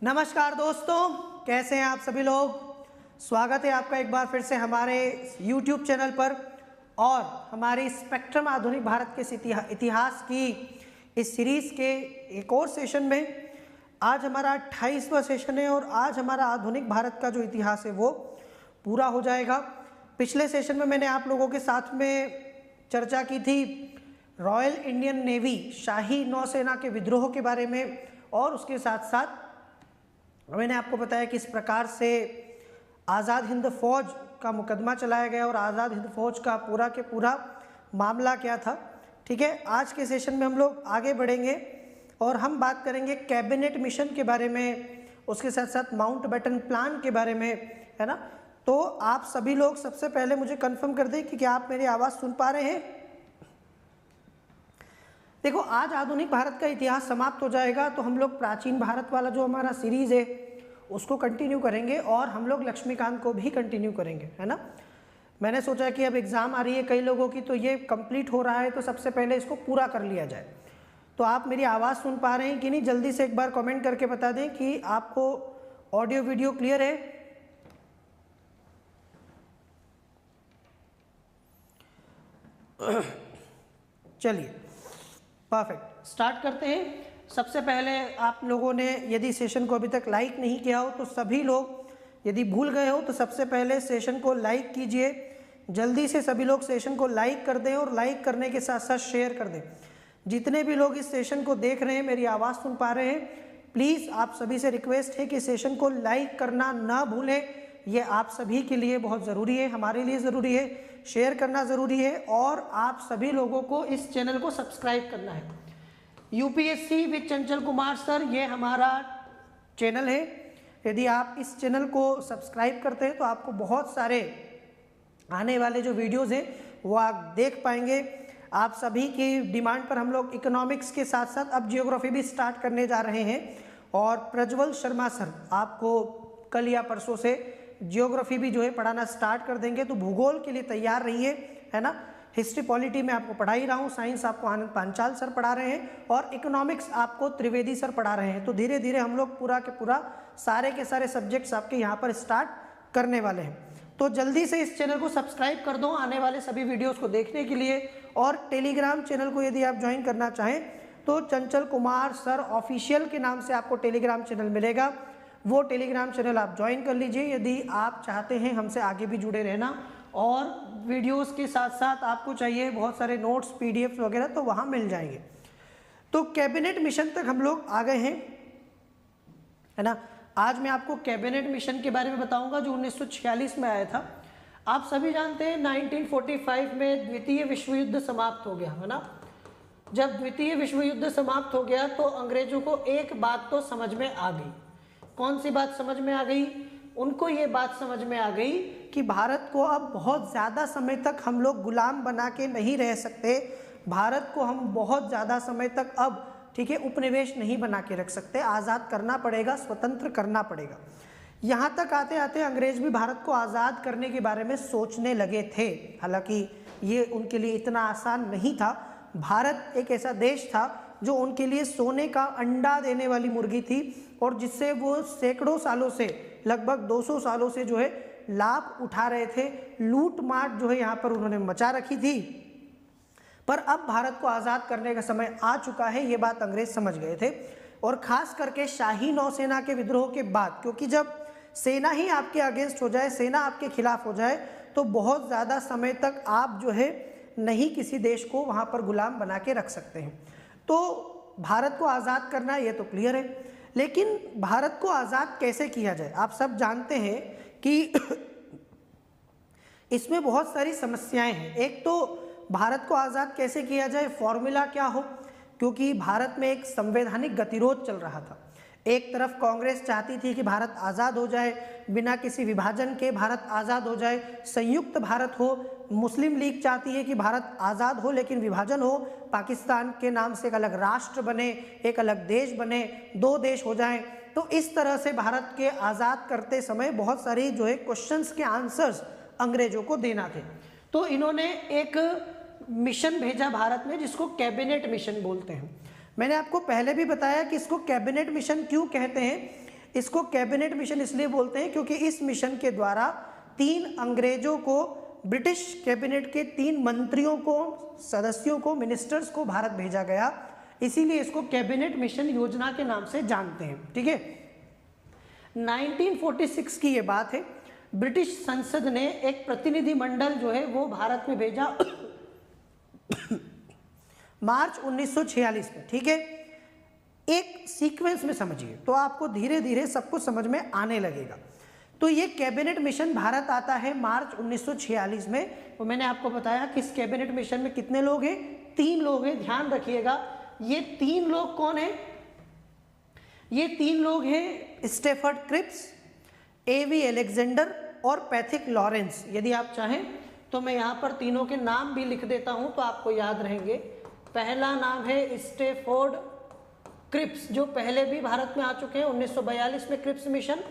नमस्कार दोस्तों, कैसे हैं आप सभी लोग। स्वागत है आपका एक बार फिर से हमारे YouTube चैनल पर और हमारी स्पेक्ट्रम आधुनिक भारत के इतिहास की इस सीरीज़ के एक और सेशन में। आज हमारा 28वां सेशन है और आज हमारा आधुनिक भारत का जो इतिहास है वो पूरा हो जाएगा। पिछले सेशन में मैंने आप लोगों के साथ में चर्चा की थी रॉयल इंडियन नेवी, शाही नौसेना के विद्रोह के बारे में, और उसके साथ साथ मैंने आपको बताया किस प्रकार से आज़ाद हिंद फौज का मुकदमा चलाया गया और आज़ाद हिंद फौज का पूरा के पूरा मामला क्या था। ठीक है, आज के सेशन में हम लोग आगे बढ़ेंगे और हम बात करेंगे कैबिनेट मिशन के बारे में, उसके साथ साथ माउंटबेटन प्लान के बारे में, है ना। तो आप सभी लोग सबसे पहले मुझे कंफर्म कर दें कि क्या आप मेरी आवाज़ सुन पा रहे हैं। देखो, आज आधुनिक भारत का इतिहास समाप्त हो जाएगा तो हम लोग प्राचीन भारत वाला जो हमारा सीरीज़ है उसको कंटिन्यू करेंगे और हम लोग लक्ष्मीकांत को भी कंटिन्यू करेंगे, है ना। मैंने सोचा कि अब एग्ज़ाम आ रही है कई लोगों की, तो ये कंप्लीट हो रहा है तो सबसे पहले इसको पूरा कर लिया जाए। तो आप मेरी आवाज़ सुन पा रहे हैं कि नहीं, जल्दी से एक बार कमेंट करके बता दें कि आपको ऑडियो वीडियो क्लियर है। चलिए, परफेक्ट, स्टार्ट करते हैं। सबसे पहले आप लोगों ने यदि सेशन को अभी तक लाइक नहीं किया हो तो सभी लोग, यदि भूल गए हो तो सबसे पहले सेशन को लाइक कीजिए। जल्दी से सभी लोग सेशन को लाइक कर दें और लाइक करने के साथ साथ शेयर कर दें। जितने भी लोग इस सेशन को देख रहे हैं, मेरी आवाज़ सुन पा रहे हैं, प्लीज़ आप सभी से रिक्वेस्ट है कि सेशन को लाइक करना ना भूलें। ये आप सभी के लिए बहुत ज़रूरी है, हमारे लिए ज़रूरी है, शेयर करना ज़रूरी है और आप सभी लोगों को इस चैनल को सब्सक्राइब करना है। UPSC with Chanchal Kumar sir, ये हमारा चैनल है। यदि आप इस चैनल को सब्सक्राइब करते हैं तो आपको बहुत सारे आने वाले जो वीडियोज़ हैं वो आप देख पाएंगे। आप सभी की डिमांड पर हम लोग इकोनॉमिक्स के साथ साथ अब जियोग्राफी भी स्टार्ट करने जा रहे हैं और प्रज्वल शर्मा सर आपको कल या परसों से जियोग्राफी भी जो है पढ़ाना स्टार्ट कर देंगे। तो भूगोल के लिए तैयार रहिए, है ना। हिस्ट्री पॉलिटी में आपको पढ़ा ही रहा हूँ, साइंस आपको आनंद पांचाल सर पढ़ा रहे हैं और इकोनॉमिक्स आपको त्रिवेदी सर पढ़ा रहे हैं। तो धीरे धीरे हम लोग पूरा के पूरा सारे के सारे सब्जेक्ट्स आपके यहाँ पर स्टार्ट करने वाले हैं। तो जल्दी से इस चैनल को सब्सक्राइब कर दो आने वाले सभी वीडियोज़ को देखने के लिए। और टेलीग्राम चैनल को यदि आप ज्वाइन करना चाहें तो चंचल कुमार सर ऑफिशियल के नाम से आपको टेलीग्राम चैनल मिलेगा, वो टेलीग्राम चैनल आप ज्वाइन कर लीजिए यदि आप चाहते हैं हमसे आगे भी जुड़े रहना। और वीडियोस के साथ साथ आपको चाहिए बहुत सारे नोट्स, पीडीएफ वगैरह, तो वहाँ मिल जाएंगे। तो कैबिनेट मिशन तक हम लोग आ गए हैं, है ना। आज मैं आपको कैबिनेट मिशन के बारे में बताऊंगा जो 1946 में आया था। आप सभी जानते हैं 1945 में द्वितीय विश्व युद्ध समाप्त हो गया, है ना। जब द्वितीय विश्व युद्ध समाप्त हो गया तो अंग्रेजों को एक बात तो समझ में आ गई। कौन सी बात समझ में आ गई? उनको ये बात समझ में आ गई कि भारत को अब बहुत ज़्यादा समय तक हम लोग गुलाम बना के नहीं रह सकते। भारत को हम बहुत ज़्यादा समय तक अब, ठीक है, उपनिवेश नहीं बना के रख सकते, आज़ाद करना पड़ेगा, स्वतंत्र करना पड़ेगा। यहाँ तक आते आते अंग्रेज भी भारत को आज़ाद करने के बारे में सोचने लगे थे। हालांकि ये उनके लिए इतना आसान नहीं था। भारत एक ऐसा देश था जो उनके लिए सोने का अंडा देने वाली मुर्गी थी और जिससे वो सैकड़ों सालों से, लगभग 200 सालों से जो है लाभ उठा रहे थे। लूट माट जो है यहाँ पर उन्होंने मचा रखी थी। पर अब भारत को आज़ाद करने का समय आ चुका है, ये बात अंग्रेज समझ गए थे। और ख़ास करके शाही नौसेना के विद्रोह के बाद, क्योंकि जब सेना ही आपके अगेंस्ट हो जाए, सेना आपके खिलाफ हो जाए, तो बहुत ज़्यादा समय तक आप जो है नहीं किसी देश को वहाँ पर गुलाम बना के रख सकते हैं। तो भारत को आज़ाद करना ये तो क्लियर है, लेकिन भारत को आज़ाद कैसे किया जाए? आप सब जानते हैं कि इसमें बहुत सारी समस्याएं हैं। एक तो भारत को आज़ाद कैसे किया जाए, फॉर्मूला क्या हो, क्योंकि भारत में एक संवैधानिक गतिरोध चल रहा था। एक तरफ कांग्रेस चाहती थी कि भारत आज़ाद हो जाए, बिना किसी विभाजन के भारत आज़ाद हो जाए, संयुक्त भारत हो। मुस्लिम लीग चाहती है कि भारत आज़ाद हो लेकिन विभाजन हो, पाकिस्तान के नाम से एक अलग राष्ट्र बने, एक अलग देश बने, दो देश हो जाएं। तो इस तरह से भारत के आज़ाद करते समय बहुत सारी जो है क्वेश्चंस के आंसर्स अंग्रेजों को देना थे। तो इन्होंने एक मिशन भेजा भारत में जिसको कैबिनेट मिशन बोलते हैं। मैंने आपको पहले भी बताया कि इसको कैबिनेट मिशन क्यों कहते हैं। इसको कैबिनेट मिशन इसलिए बोलते हैं क्योंकि इस मिशन के द्वारा 3 अंग्रेजों को, ब्रिटिश कैबिनेट के 3 मंत्रियों को, सदस्यों को, मिनिस्टर्स को भारत भेजा गया, इसीलिए इसको कैबिनेट मिशन योजना के नाम से जानते हैं। ठीक है, 1946 की ये बात है। ब्रिटिश संसद ने एक प्रतिनिधि मंडल जो है वो भारत में भेजा मार्च 1946 में। ठीक है, एक सीक्वेंस में समझिए तो आपको धीरे धीरे सब कुछ समझ में आने लगेगा। तो ये कैबिनेट मिशन भारत आता है मार्च 1946 में। तो मैंने आपको बताया कि इस कैबिनेट मिशन में कितने लोग हैं, 3 लोग हैं। ध्यान रखिएगा, ये 3 लोग कौन है? ये 3 लोग हैं स्टेफर्ड क्रिप्स, एवी अलेक्जेंडर और पैथिक लॉरेंस। यदि आप चाहें तो मैं यहाँ पर तीनों के नाम भी लिख देता हूँ तो आपको याद रहेंगे। पहला नाम है स्टेफोर्ड क्रिप्स, जो पहले भी भारत में आ चुके हैं 1942 में क्रिप्स मिशन।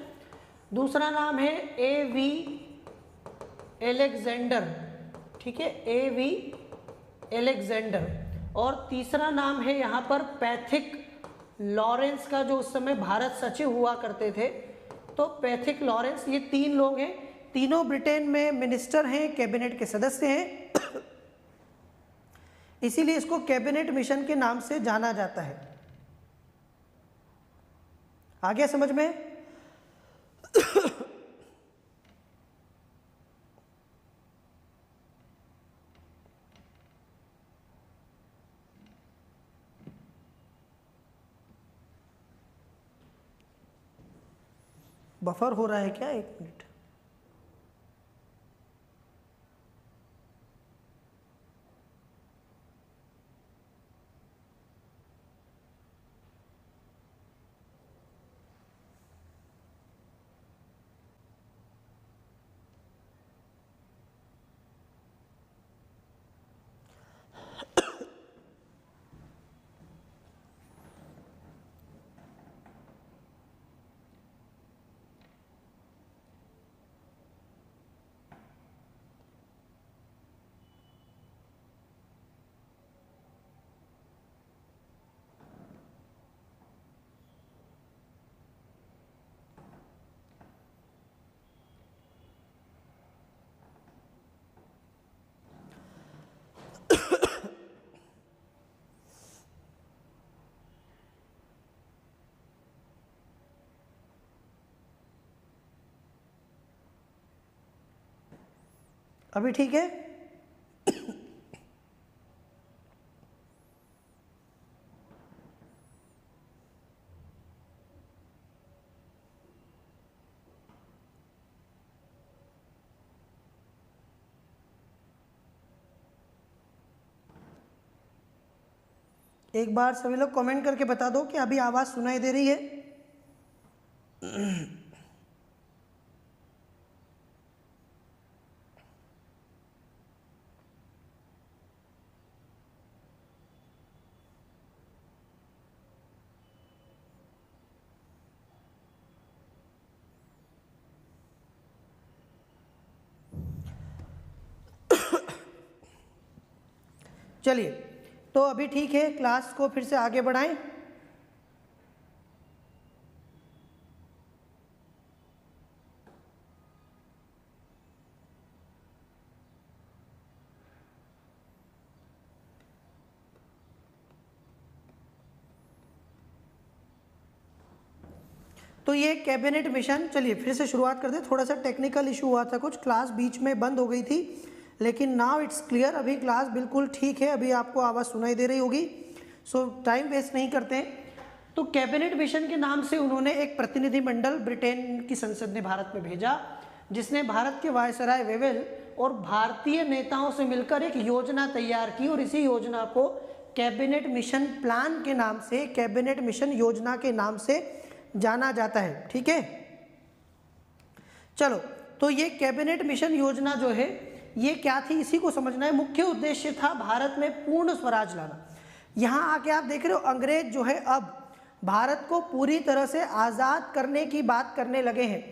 दूसरा नाम है एवी एलेक्जेंडर, ठीक है, एवी एलेक्जेंडर। और तीसरा नाम है यहाँ पर पैथिक लॉरेंस का, जो उस समय भारत सचिव हुआ करते थे। तो पैथिक लॉरेंस, ये 3 लोग हैं, तीनों ब्रिटेन में मिनिस्टर हैं, कैबिनेट के सदस्य हैं, इसीलिए इसको कैबिनेट मिशन के नाम से जाना जाता है। आ गया समझ में? बफर हो रहा है क्या? 1 मिनट। अभी ठीक है? एक बार सभी लोग कमेंट करके बता दो कि अभी आवाज सुनाई दे रही है। चलिए, तो अभी ठीक है, क्लास को फिर से आगे बढ़ाएं। तो ये कैबिनेट मिशन, चलिए फिर से शुरुआत करते हैं। थोड़ा सा टेक्निकल इशू हुआ था, कुछ क्लास बीच में बंद हो गई थी, लेकिन नाउ इट्स क्लियर। अभी क्लास बिल्कुल ठीक है, अभी आपको आवाज़ सुनाई दे रही होगी। सो टाइम वेस्ट नहीं करते हैं। तो कैबिनेट मिशन के नाम से उन्होंने एक प्रतिनिधि मंडल ब्रिटेन की संसद ने भारत में भेजा, जिसने भारत के वायसराय वेवेल और भारतीय नेताओं से मिलकर एक योजना तैयार की, और इसी योजना को कैबिनेट मिशन प्लान के नाम से, कैबिनेट मिशन योजना के नाम से जाना जाता है। ठीक है, चलो, तो ये कैबिनेट मिशन योजना जो है ये क्या थी, इसी को समझना है। मुख्य उद्देश्य था भारत में पूर्ण स्वराज लाना। यहाँ आके आप देख रहे हो, अंग्रेज जो है अब भारत को पूरी तरह से आज़ाद करने की बात करने लगे हैं,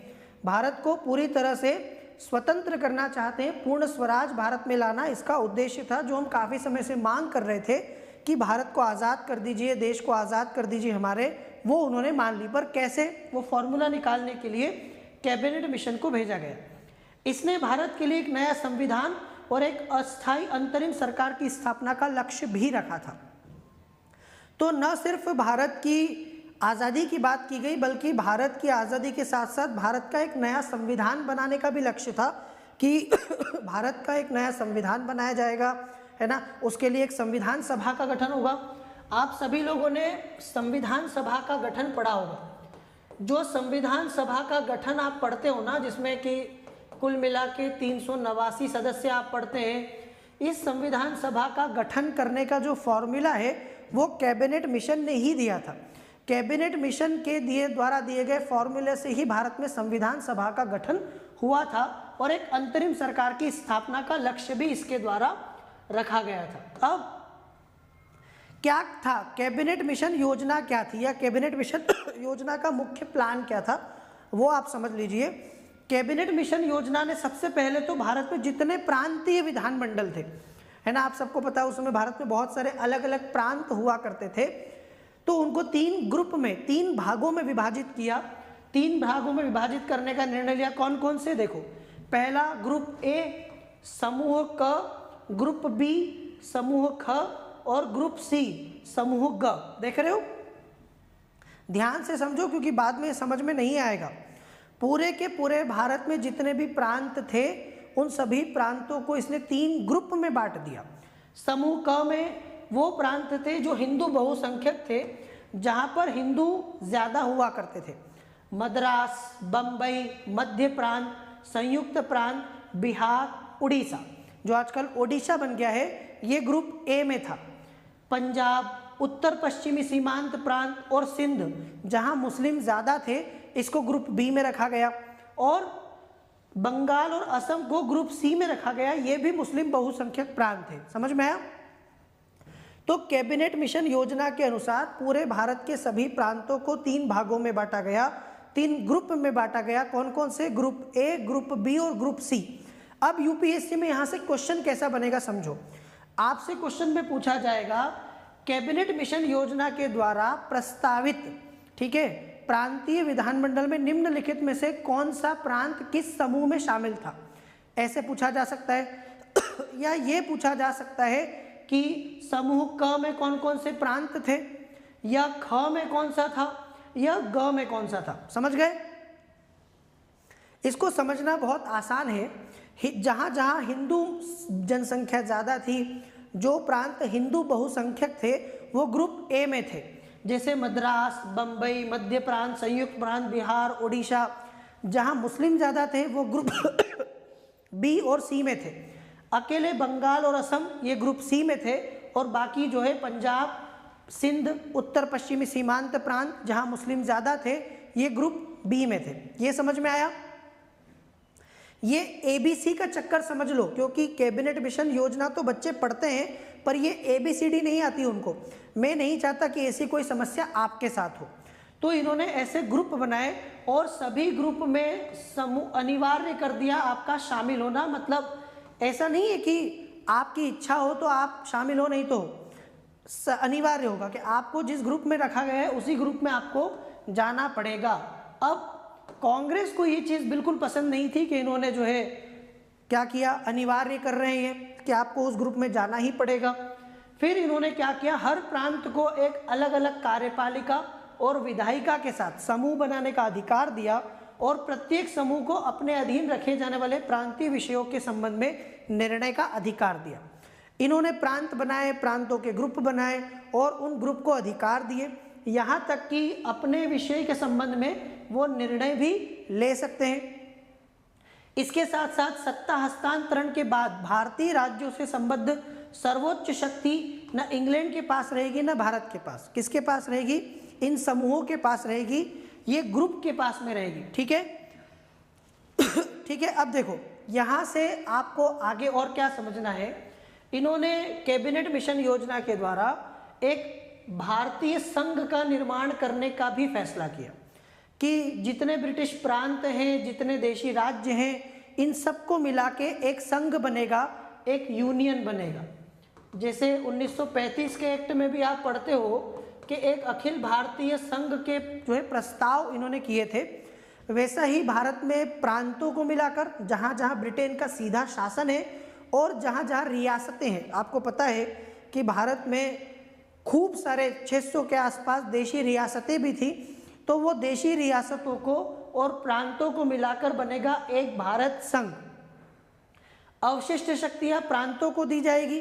भारत को पूरी तरह से स्वतंत्र करना चाहते हैं, पूर्ण स्वराज भारत में लाना इसका उद्देश्य था, जो हम काफ़ी समय से मांग कर रहे थे कि भारत को आज़ाद कर दीजिए, देश को आज़ाद कर दीजिए हमारे वो उन्होंने मान ली। पर कैसे? वो फॉर्मूला निकालने के लिए कैबिनेट मिशन को भेजा गया। इसने भारत के लिए एक नया संविधान और एक अस्थायी अंतरिम सरकार की स्थापना का लक्ष्य भी रखा था। तो न सिर्फ भारत की आज़ादी की बात की गई, बल्कि भारत की आज़ादी के साथ साथ भारत का एक नया संविधान बनाने का भी लक्ष्य था कि भारत का एक नया संविधान बनाया जाएगा, है ना। उसके लिए एक संविधान सभा का गठन होगा। आप सभी लोगों ने संविधान सभा का गठन पढ़ा होगा। जो संविधान सभा का गठन आप पढ़ते हो ना, जिसमें कि कुल मिला के 389 सदस्य आप पढ़ते हैं, इस संविधान सभा का गठन करने का जो फॉर्मूला है वो कैबिनेट मिशन ने ही दिया था। कैबिनेट मिशन के द्वारा दिए गए फॉर्मूले से ही भारत में संविधान सभा का गठन हुआ था और एक अंतरिम सरकार की स्थापना का लक्ष्य भी इसके द्वारा रखा गया था। अब क्या था कैबिनेट मिशन योजना, क्या थी, या कैबिनेट मिशन योजना का मुख्य प्लान क्या था, वो आप समझ लीजिए। कैबिनेट मिशन योजना ने सबसे पहले तो भारत में जितने प्रांतीय विधानमंडल थे, है ना, आप सबको पता है उस समय भारत में बहुत सारे अलग अलग प्रांत हुआ करते थे, तो उनको 3 ग्रुप में 3 भागों में विभाजित किया। 3 भागों में विभाजित करने का निर्णय लिया। कौन कौन से? देखो, पहला ग्रुप ए समूह क, ग्रुप बी समूह ख और ग्रुप सी समूह ग। देख रहे हो? ध्यान से समझो क्योंकि बाद में समझ में नहीं आएगा। पूरे के पूरे भारत में जितने भी प्रांत थे उन सभी प्रांतों को इसने 3 ग्रुप में बांट दिया। समूह क में वो प्रांत थे जो हिंदू बहुसंख्यक थे, जहां पर हिंदू ज्यादा हुआ करते थे। मद्रास, बम्बई, मध्य प्रांत, संयुक्त प्रांत, बिहार, उड़ीसा, जो आजकल ओडिशा बन गया है, ये ग्रुप ए में था। पंजाब, उत्तर पश्चिमी सीमांत प्रांत और सिंध, जहां मुस्लिम ज्यादा थे, इसको ग्रुप बी में रखा गया। और बंगाल और असम को ग्रुप सी में रखा गया, ये भी मुस्लिम बहुसंख्यक प्रांत थे। समझ में आया? तो कैबिनेट मिशन योजना के अनुसार पूरे भारत के सभी प्रांतों को 3 भागों में बांटा गया, 3 ग्रुप में बांटा गया। कौन कौन से? ग्रुप ए, ग्रुप बी और ग्रुप सी। अब यूपीएससी में यहां से क्वेश्चन कैसा बनेगा समझो। आपसे क्वेश्चन में पूछा जाएगा कैबिनेट मिशन योजना के द्वारा प्रस्तावित, ठीक है, प्रांतीय विधानमंडल में निम्नलिखित में से कौन सा प्रांत किस समूह में शामिल था। ऐसे पूछा जा सकता है या ये पूछा जा सकता है कि समूह क में कौन कौन से प्रांत थे, या ख में कौन सा था, या ग में कौन सा था। समझ गए? इसको समझना बहुत आसान है। जहां जहां हिंदू जनसंख्या ज़्यादा थी, जो प्रांत हिंदू बहुसंख्यक थे, वो ग्रुप ए में थे। जैसे मद्रास, बम्बई, मध्य प्रांत, संयुक्त प्रांत, बिहार, उड़ीसा। जहां मुस्लिम ज़्यादा थे वो ग्रुप बी और सी में थे। अकेले बंगाल और असम ये ग्रुप सी में थे, और बाकी जो है पंजाब, सिंध, उत्तर पश्चिमी सीमांत प्रांत जहां मुस्लिम ज़्यादा थे, ये ग्रुप बी में थे। ये समझ में आया? ये एबीसी का चक्कर समझ लो, क्योंकि कैबिनेट मिशन योजना तो बच्चे पढ़ते हैं पर ये एबीसीडी नहीं आती उनको। मैं नहीं चाहता कि ऐसी कोई समस्या आपके साथ हो, तो इन्होंने ऐसे ग्रुप बनाए और सभी ग्रुप में समूह अनिवार्य कर दिया आपका शामिल होना। मतलब ऐसा नहीं है कि आपकी इच्छा हो तो आप शामिल हो, नहीं तो अनिवार्य होगा कि आपको जिस ग्रुप में रखा गया है उसी ग्रुप में आपको जाना पड़ेगा। अब कांग्रेस को ये चीज़ बिल्कुल पसंद नहीं थी कि इन्होंने जो है क्या किया, अनिवार्य कर रहे हैं कि आपको उस ग्रुप में जाना ही पड़ेगा। फिर इन्होंने क्या किया, हर प्रांत को एक अलग अलग कार्यपालिका और विधायिका के साथ समूह बनाने का अधिकार दिया, और प्रत्येक समूह को अपने अधीन रखे जाने वाले प्रांतीय विषयों के संबंध में निर्णय का अधिकार दिया। इन्होंने प्रांत बनाए, प्रांतों के ग्रुप बनाए और उन ग्रुप को अधिकार दिए, यहाँ तक कि अपने विषय के संबंध में वो निर्णय भी ले सकते हैं। इसके साथ साथ सत्ता हस्तांतरण के बाद भारतीय राज्यों से संबद्ध सर्वोच्च शक्ति न इंग्लैंड के पास रहेगी न भारत के पास। किसके पास रहेगी? इन समूहों के पास रहेगी, ये ग्रुप के पास में रहेगी। ठीक है ठीक है। अब देखो यहाँ से आपको आगे और क्या समझना है। इन्होंने कैबिनेट मिशन योजना के द्वारा एक भारतीय संघ का निर्माण करने का भी फैसला किया कि जितने ब्रिटिश प्रांत हैं, जितने देशी राज्य हैं, इन सबको मिला के एक संघ बनेगा, एक यूनियन बनेगा। जैसे 1935 के एक्ट में भी आप पढ़ते हो कि एक अखिल भारतीय संघ के जो है प्रस्ताव इन्होंने किए थे, वैसा ही भारत में प्रांतों को मिलाकर जहाँ जहाँ ब्रिटेन का सीधा शासन है और जहाँ जहाँ रियासतें हैं, आपको पता है कि भारत में खूब सारे 600 के आसपास देशी रियासतें भी थी, तो वो देशी रियासतों को और प्रांतों को मिलाकर बनेगा एक भारत संघ। अवशिष्ट शक्तियाँ प्रांतों को दी जाएगी।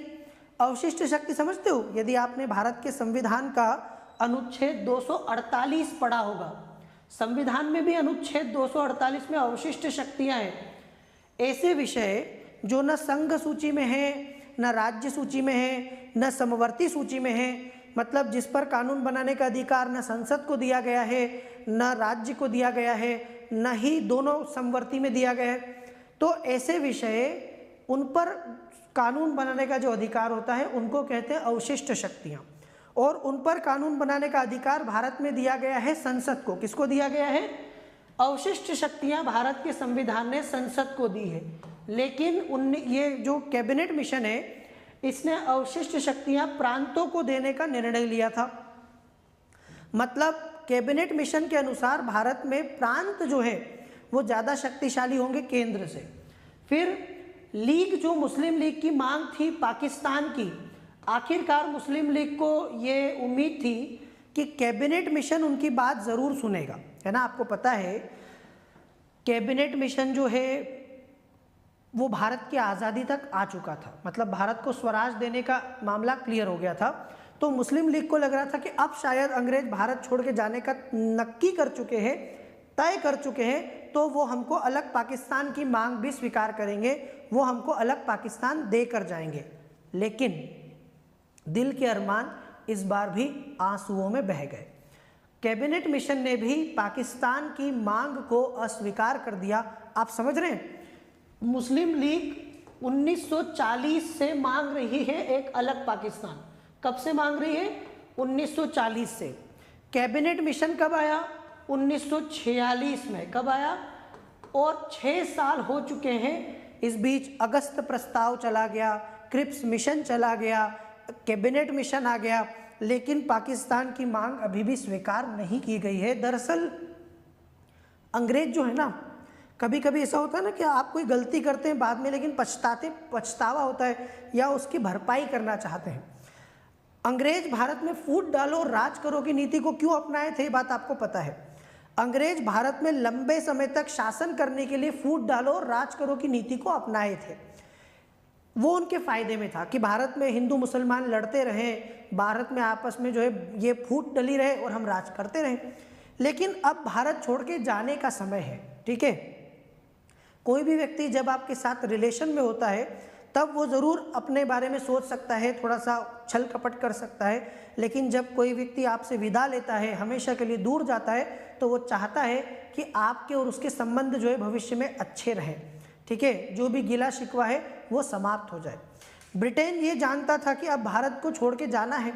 अवशिष्ट शक्ति समझते हो, यदि आपने भारत के संविधान का अनुच्छेद 248 पढ़ा होगा, संविधान में भी अनुच्छेद 248 में अवशिष्ट शक्तियाँ हैं। ऐसे विषय जो न संघ सूची में है, न राज्य सूची में है, न समवर्ती सूची में है, मतलब जिस पर कानून बनाने का अधिकार न संसद को दिया गया है, न राज्य को दिया गया है, न ही दोनों समवर्ती में दिया गया है, तो ऐसे विषय उन पर कानून बनाने का जो अधिकार होता है उनको कहते हैं अवशिष्ट शक्तियाँ। और उन पर कानून बनाने का अधिकार भारत में दिया गया है संसद को। किसको दिया गया है? अवशिष्ट शक्तियाँ भारत के संविधान ने संसद को दी है। लेकिन ये जो कैबिनेट मिशन है, इसने अवशिष्ट शक्तियाँ प्रांतों को देने का निर्णय लिया था। मतलब कैबिनेट मिशन के अनुसार भारत में प्रांत जो है वो ज़्यादा शक्तिशाली होंगे केंद्र से। फिर लीग, जो मुस्लिम लीग की मांग थी पाकिस्तान की, आखिरकार मुस्लिम लीग को ये उम्मीद थी कि कैबिनेट मिशन उनकी बात ज़रूर सुनेगा, है ना। आपको पता है कैबिनेट मिशन जो है वो भारत की आज़ादी तक आ चुका था, मतलब भारत को स्वराज देने का मामला क्लियर हो गया था। तो मुस्लिम लीग को लग रहा था कि अब शायद अंग्रेज भारत छोड़ के जाने का नक्की कर चुके हैं, तय कर चुके हैं, तो वो हमको अलग पाकिस्तान की मांग भी स्वीकार करेंगे, वो हमको अलग पाकिस्तान देकर जाएंगे। लेकिन दिल के अरमान इस बार भी आंसुओं में बह गए। कैबिनेट मिशन ने भी पाकिस्तान की मांग को अस्वीकार कर दिया। आप समझ रहे हैं, मुस्लिम लीग 1940 से मांग रही है एक अलग पाकिस्तान। कब से मांग रही है? 1940 से। कैबिनेट मिशन कब आया? 1946 में। कब आया? और 6 साल हो चुके हैं। इस बीच अगस्त प्रस्ताव चला गया, क्रिप्स मिशन चला गया, कैबिनेट मिशन आ गया, लेकिन पाकिस्तान की मांग अभी भी स्वीकार नहीं की गई है। दरअसल अंग्रेज जो है ना, कभी कभी ऐसा होता है ना कि आप कोई गलती करते हैं बाद में, लेकिन पछतावा होता है या उसकी भरपाई करना चाहते हैं। अंग्रेज भारत में फूट डालो राज करो की नीति को क्यों अपनाए थे, बात आपको पता है। अंग्रेज भारत में लंबे समय तक शासन करने के लिए फूट डालो राज करो की नीति को अपनाए थे। वो उनके फायदे में था कि भारत में हिंदू मुसलमान लड़ते रहें, भारत में आपस में जो है ये फूट डली रहे और हम राज करते रहें। लेकिन अब भारत छोड़ के जाने का समय है, ठीक है। कोई भी व्यक्ति जब आपके साथ रिलेशन में होता है तब वो ज़रूर अपने बारे में सोच सकता है, थोड़ा सा छल कपट कर सकता है, लेकिन जब कोई व्यक्ति आपसे विदा लेता है, हमेशा के लिए दूर जाता है, तो वो चाहता है कि आपके और उसके संबंध जो है भविष्य में अच्छे रहें, ठीक है। जो भी गिला शिकवा है वो समाप्त हो जाए। ब्रिटेन ये जानता था कि अब भारत को छोड़ के जाना है,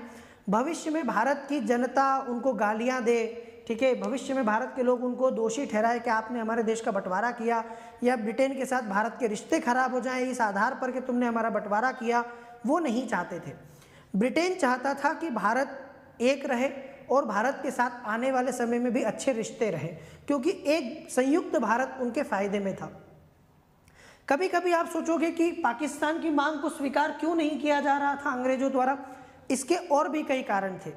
भविष्य में भारत की जनता उनको गालियाँ दे, ठीक है, भविष्य में भारत के लोग उनको दोषी ठहराए कि आपने हमारे देश का बंटवारा किया, या ब्रिटेन के साथ भारत के रिश्ते खराब हो जाएं इस आधार पर कि तुमने हमारा बंटवारा किया, वो नहीं चाहते थे। ब्रिटेन चाहता था कि भारत एक रहे और भारत के साथ आने वाले समय में भी अच्छे रिश्ते रहे, क्योंकि एक संयुक्त भारत उनके फायदे में था। कभी कभी आप सोचोगे कि पाकिस्तान की मांग को स्वीकार क्यों नहीं किया जा रहा था अंग्रेजों द्वारा। इसके और भी कई कारण थे।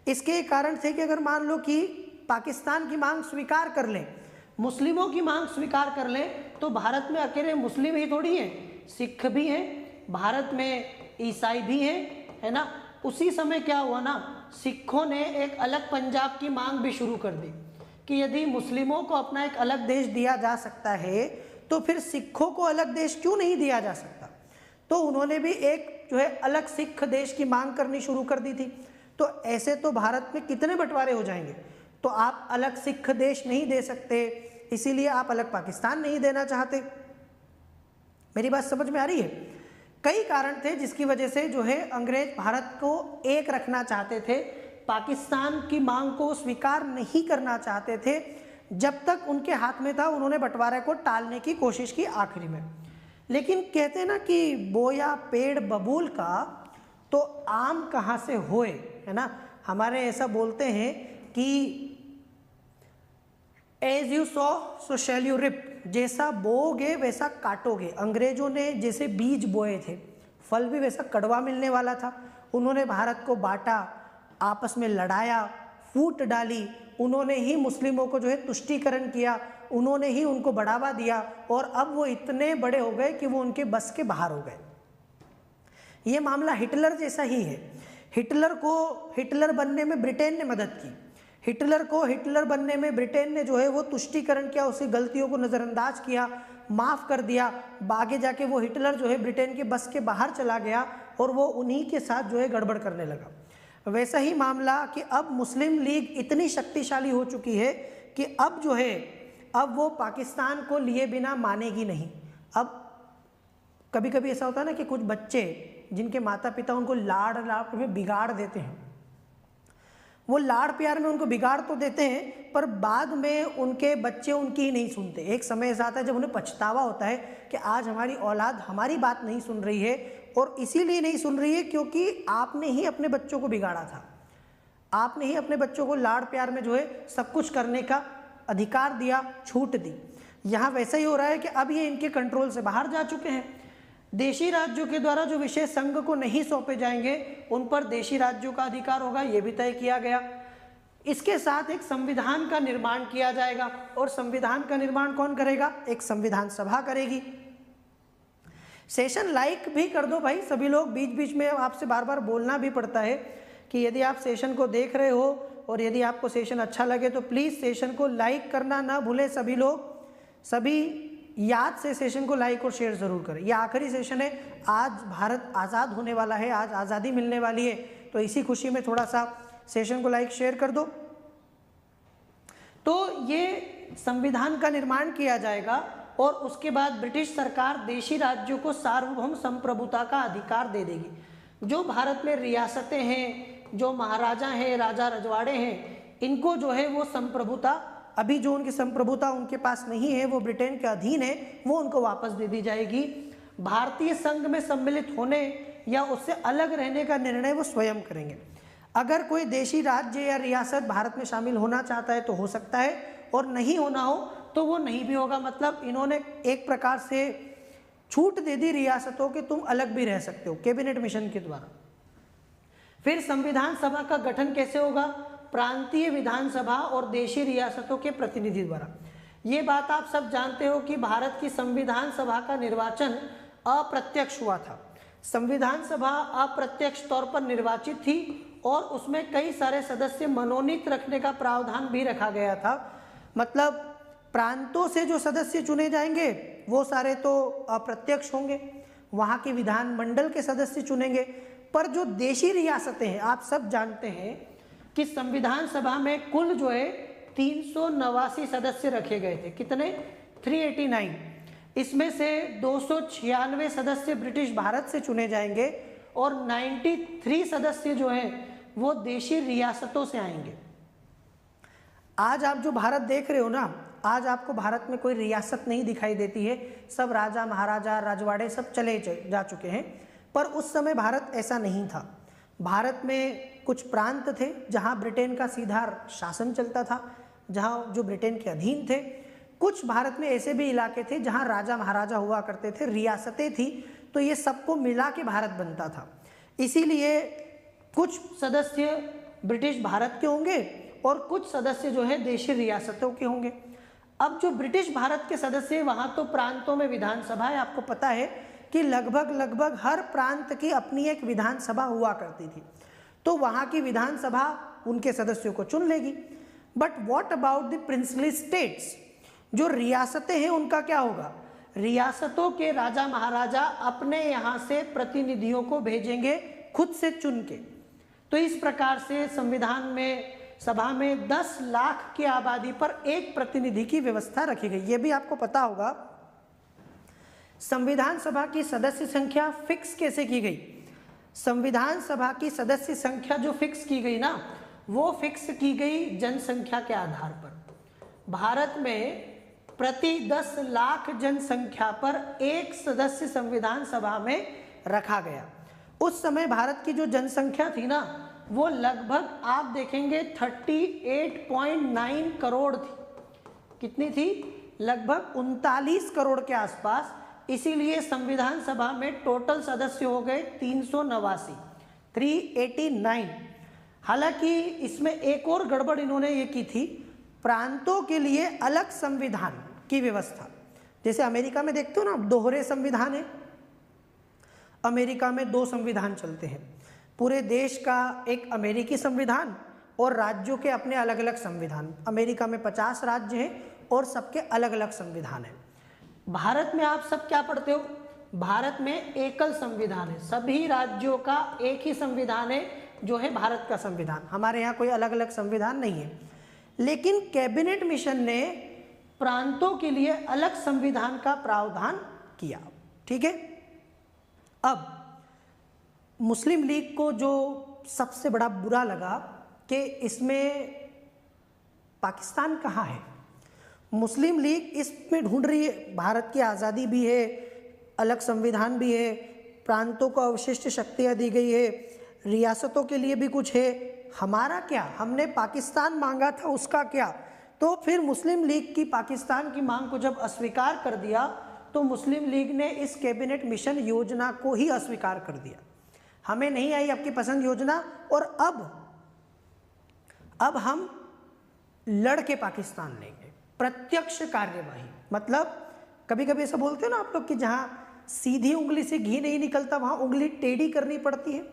इसके एक कारण थे कि अगर मान लो कि पाकिस्तान की मांग स्वीकार कर लें, मुस्लिमों की मांग स्वीकार कर लें, तो भारत में अकेले मुस्लिम ही थोड़ी हैं, सिख भी हैं, भारत में ईसाई भी हैं, है ना। उसी समय क्या हुआ ना, सिखों ने एक अलग पंजाब की मांग भी शुरू कर दी कि यदि मुस्लिमों को अपना एक अलग देश दिया जा सकता है तो फिर सिखों को अलग देश क्यों नहीं दिया जा सकता। तो उन्होंने भी एक जो है अलग सिख देश की मांग करनी शुरू कर दी थी। तो ऐसे तो भारत में कितने बंटवारे हो जाएंगे, तो आप अलग सिख देश नहीं दे सकते, इसीलिए आप अलग पाकिस्तान नहीं देना चाहते। मेरी बात समझ में आ रही है। कई कारण थे जिसकी वजह से जो है अंग्रेज भारत को एक रखना चाहते थे, पाकिस्तान की मांग को स्वीकार नहीं करना चाहते थे। जब तक उनके हाथ में था उन्होंने बंटवारे को टालने की कोशिश की आखिरी में। लेकिन कहते हैं ना कि बोया पेड़ बबूल का तो आम कहाँ से होए, है ना। हमारे ऐसा बोलते हैं कि as you sow so shall you reap, जैसा बोओगे वैसा काटोगे। अंग्रेजों ने जैसे बीज बोए थे, फल भी वैसा कड़वा मिलने वाला था। उन्होंने भारत को बांटा, आपस में लड़ाया, फूट डाली, उन्होंने ही मुस्लिमों को जो है तुष्टीकरण किया, उन्होंने ही उनको बढ़ावा दिया, और अब वो इतने बड़े हो गए कि वो उनके बस के बाहर हो गए। ये मामला हिटलर जैसा ही है। हिटलर को हिटलर बनने में ब्रिटेन ने मदद की, हिटलर को हिटलर बनने में ब्रिटेन ने जो है वो तुष्टीकरण किया, उसकी गलतियों को नज़रअंदाज किया, माफ़ कर दिया। आगे जाके वो हिटलर जो है ब्रिटेन के बस के बाहर चला गया और वो उन्हीं के साथ जो है गड़बड़ करने लगा। वैसा ही मामला कि अब मुस्लिम लीग इतनी शक्तिशाली हो चुकी है कि अब जो है अब वो पाकिस्तान को लिए बिना मानेगी नहीं। अब कभी कभी ऐसा होता है ना कि कुछ बच्चे जिनके माता पिता उनको लाड़ लाड़ में बिगाड़ देते हैं, वो लाड़ प्यार में उनको बिगाड़ तो देते हैं, पर बाद में उनके बच्चे उनकी ही नहीं सुनते। एक समय ऐसा आता है जब उन्हें पछतावा होता है कि आज हमारी औलाद हमारी बात नहीं सुन रही है, और इसीलिए नहीं सुन रही है क्योंकि आपने ही अपने बच्चों को बिगाड़ा था, आपने ही अपने बच्चों को लाड़ प्यार में जो है सब कुछ करने का अधिकार दिया, छूट दी। यहाँ वैसा ही हो रहा है कि अब ये इनके कंट्रोल से बाहर जा चुके हैं। देशी राज्यों के द्वारा जो विषय संघ को नहीं सौंपे जाएंगे उन पर देशी राज्यों का अधिकार होगा, ये भी तय किया गया। इसके साथ एक संविधान का निर्माण किया जाएगा, और संविधान का निर्माण कौन करेगा? एक संविधान सभा करेगी। सेशन लाइक भी कर दो भाई सभी लोग, बीच बीच में आपसे बार बार बोलना भी पड़ता है कि यदि आप सेशन को देख रहे हो और यदि आपको सेशन अच्छा लगे तो प्लीज़ सेशन को लाइक करना ना भूलें सभी लोग, सभी याद से सेशन को लाइक और शेयर ज़रूर करें। यह आखिरी सेशन है, आज भारत आज़ाद होने वाला है, आज आज़ादी मिलने वाली है, तो इसी खुशी में थोड़ा सा सेशन को लाइक शेयर कर दो। तो ये संविधान का निर्माण किया जाएगा और उसके बाद ब्रिटिश सरकार देशी राज्यों को सार्वभौम संप्रभुता का अधिकार दे देगी। जो भारत में रियासतें हैं, जो महाराजा हैं, राजा रजवाड़े हैं, इनको जो है वो संप्रभुता, अभी जो उनकी संप्रभुता उनके पास नहीं है, वो ब्रिटेन के अधीन है, वो उनको वापस दे दी जाएगी। भारतीय संघ में सम्मिलित होने या उससे अलग रहने का निर्णय वो स्वयं करेंगे। अगर कोई देशी राज्य या रियासत भारत में शामिल होना चाहता है तो हो सकता है, और नहीं होना हो तो वो नहीं भी होगा। मतलब इन्होंने एक प्रकार से छूट दे दी रियासतों के, तुम अलग भी रह सकते हो कैबिनेट मिशन के द्वारा। फिर संविधान सभा का गठन कैसे होगा? प्रांतीय विधानसभा और देशी रियासतों के प्रतिनिधि द्वारा। ये बात आप सब जानते हो कि भारत की संविधान सभा का निर्वाचन अप्रत्यक्ष हुआ था। संविधान सभा अप्रत्यक्ष तौर पर निर्वाचित थी और उसमें कई सारे सदस्य मनोनीत रखने का प्रावधान भी रखा गया था। मतलब प्रांतों से जो सदस्य चुने जाएंगे वो सारे तो अप्रत्यक्ष होंगे, वहाँ के विधानमंडल के सदस्य चुनेंगे, पर जो देशी रियासतें हैं, आप सब जानते हैं कि संविधान सभा में कुल जो है 389 सदस्य रखे गए थे। कितने? 389। इसमें से 296 सदस्य ब्रिटिश भारत से चुने जाएंगे और 93 सदस्य जो हैं वो देशी रियासतों से आएंगे। आज आप जो भारत देख रहे हो ना, आज आपको भारत में कोई रियासत नहीं दिखाई देती है, सब राजा महाराजा राजवाड़े सब चले जा चुके हैं। पर उस समय भारत ऐसा नहीं था। भारत में कुछ प्रांत थे जहां ब्रिटेन का सीधा शासन चलता था, जहां जो ब्रिटेन के अधीन थे। कुछ भारत में ऐसे भी इलाके थे जहां राजा महाराजा हुआ करते थे, रियासतें थी, तो ये सबको मिला के भारत बनता था। इसीलिए कुछ सदस्य ब्रिटिश भारत के होंगे और कुछ सदस्य जो है देशी रियासतों के होंगे। अब जो ब्रिटिश भारत के सदस्य हैं वहाँ तो प्रांतों में विधानसभा है। आपको पता है कि लगभग हर प्रांत की अपनी एक विधानसभा हुआ करती थी, तो वहाँ की विधानसभा उनके सदस्यों को चुन लेगी। But what about the princely states? जो रियासतें हैं उनका क्या होगा? रियासतों के राजा महाराजा अपने यहाँ से प्रतिनिधियों को भेजेंगे खुद से चुन के। तो इस प्रकार से संविधान में सभा में 10 लाख की आबादी पर एक प्रतिनिधि की व्यवस्था रखी गई। ये भी आपको पता होगा। संविधान सभा की सदस्य संख्या फिक्स कैसे की गई? संविधान सभा की सदस्य संख्या जो फिक्स की गई ना, वो फिक्स की गई जनसंख्या के आधार पर। भारत में प्रति 10 लाख जनसंख्या पर एक सदस्य संविधान सभा में रखा गया। उस समय भारत की जो जनसंख्या थी ना, वो लगभग आप देखेंगे 38.9 करोड़ थी। कितनी थी? लगभग 39 करोड़ के आसपास। इसीलिए संविधान सभा में टोटल सदस्य हो गए 389। हालांकि इसमें एक और गड़बड़ इन्होंने ये की थी, प्रांतों के लिए अलग संविधान की व्यवस्था। जैसे अमेरिका में देखते हो ना, दोहरे संविधान है। अमेरिका में 2 संविधान चलते हैं, पूरे देश का एक अमेरिकी संविधान और राज्यों के अपने अलग अलग संविधान। अमेरिका में 50 राज्य हैं और सबके अलग अलग संविधान हैं। भारत में आप सब क्या पढ़ते हो? भारत में एकल संविधान है, सभी राज्यों का एक ही संविधान है जो है भारत का संविधान। हमारे यहाँ कोई अलग अलग संविधान नहीं है। लेकिन कैबिनेट मिशन ने प्रांतों के लिए अलग संविधान का प्रावधान किया। ठीक है। अब मुस्लिम लीग को जो सबसे बड़ा बुरा लगा कि इसमें पाकिस्तान कहाँ है। मुस्लिम लीग इसमें ढूंढ रही है, भारत की आज़ादी भी है, अलग संविधान भी है, प्रांतों को अवशिष्ट शक्तियाँ दी गई है, रियासतों के लिए भी कुछ है। हमारा क्या? हमने पाकिस्तान मांगा था, उसका क्या? तो फिर मुस्लिम लीग की पाकिस्तान की मांग को जब अस्वीकार कर दिया तो मुस्लिम लीग ने इस कैबिनेट मिशन योजना को ही अस्वीकार कर दिया। हमें नहीं आई आपकी पसंद योजना, और अब हम लड़ के पाकिस्तान लेंगे। प्रत्यक्ष कार्यवाही, मतलब कभी कभी ऐसा बोलते हैं ना आप लोग कि जहाँ सीधी उंगली से घी नहीं निकलता वहाँ उंगली टेढ़ी करनी पड़ती है।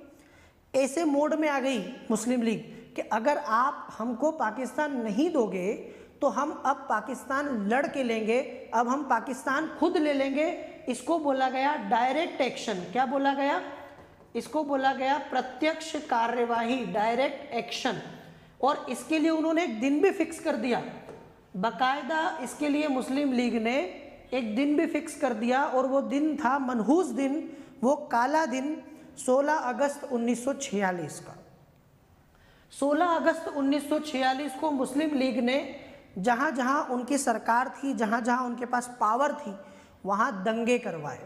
ऐसे मोड में आ गई मुस्लिम लीग कि अगर आप हमको पाकिस्तान नहीं दोगे तो हम अब पाकिस्तान लड़ के लेंगे, अब हम पाकिस्तान खुद ले लेंगे। इसको बोला गया डायरेक्ट एक्शन। क्या बोला गया? इसको बोला गया प्रत्यक्ष कार्यवाही, डायरेक्ट एक्शन। और इसके लिए उन्होंने एक दिन भी फिक्स कर दिया, बाकायदा इसके लिए मुस्लिम लीग ने एक दिन भी फिक्स कर दिया, और वो दिन था मनहूस दिन, वो काला दिन 16 अगस्त 1946 का। 16 अगस्त 1946 को मुस्लिम लीग ने जहाँ जहाँ उनकी सरकार थी, जहाँ जहाँ उनके पास पावर थी, वहाँ दंगे करवाए।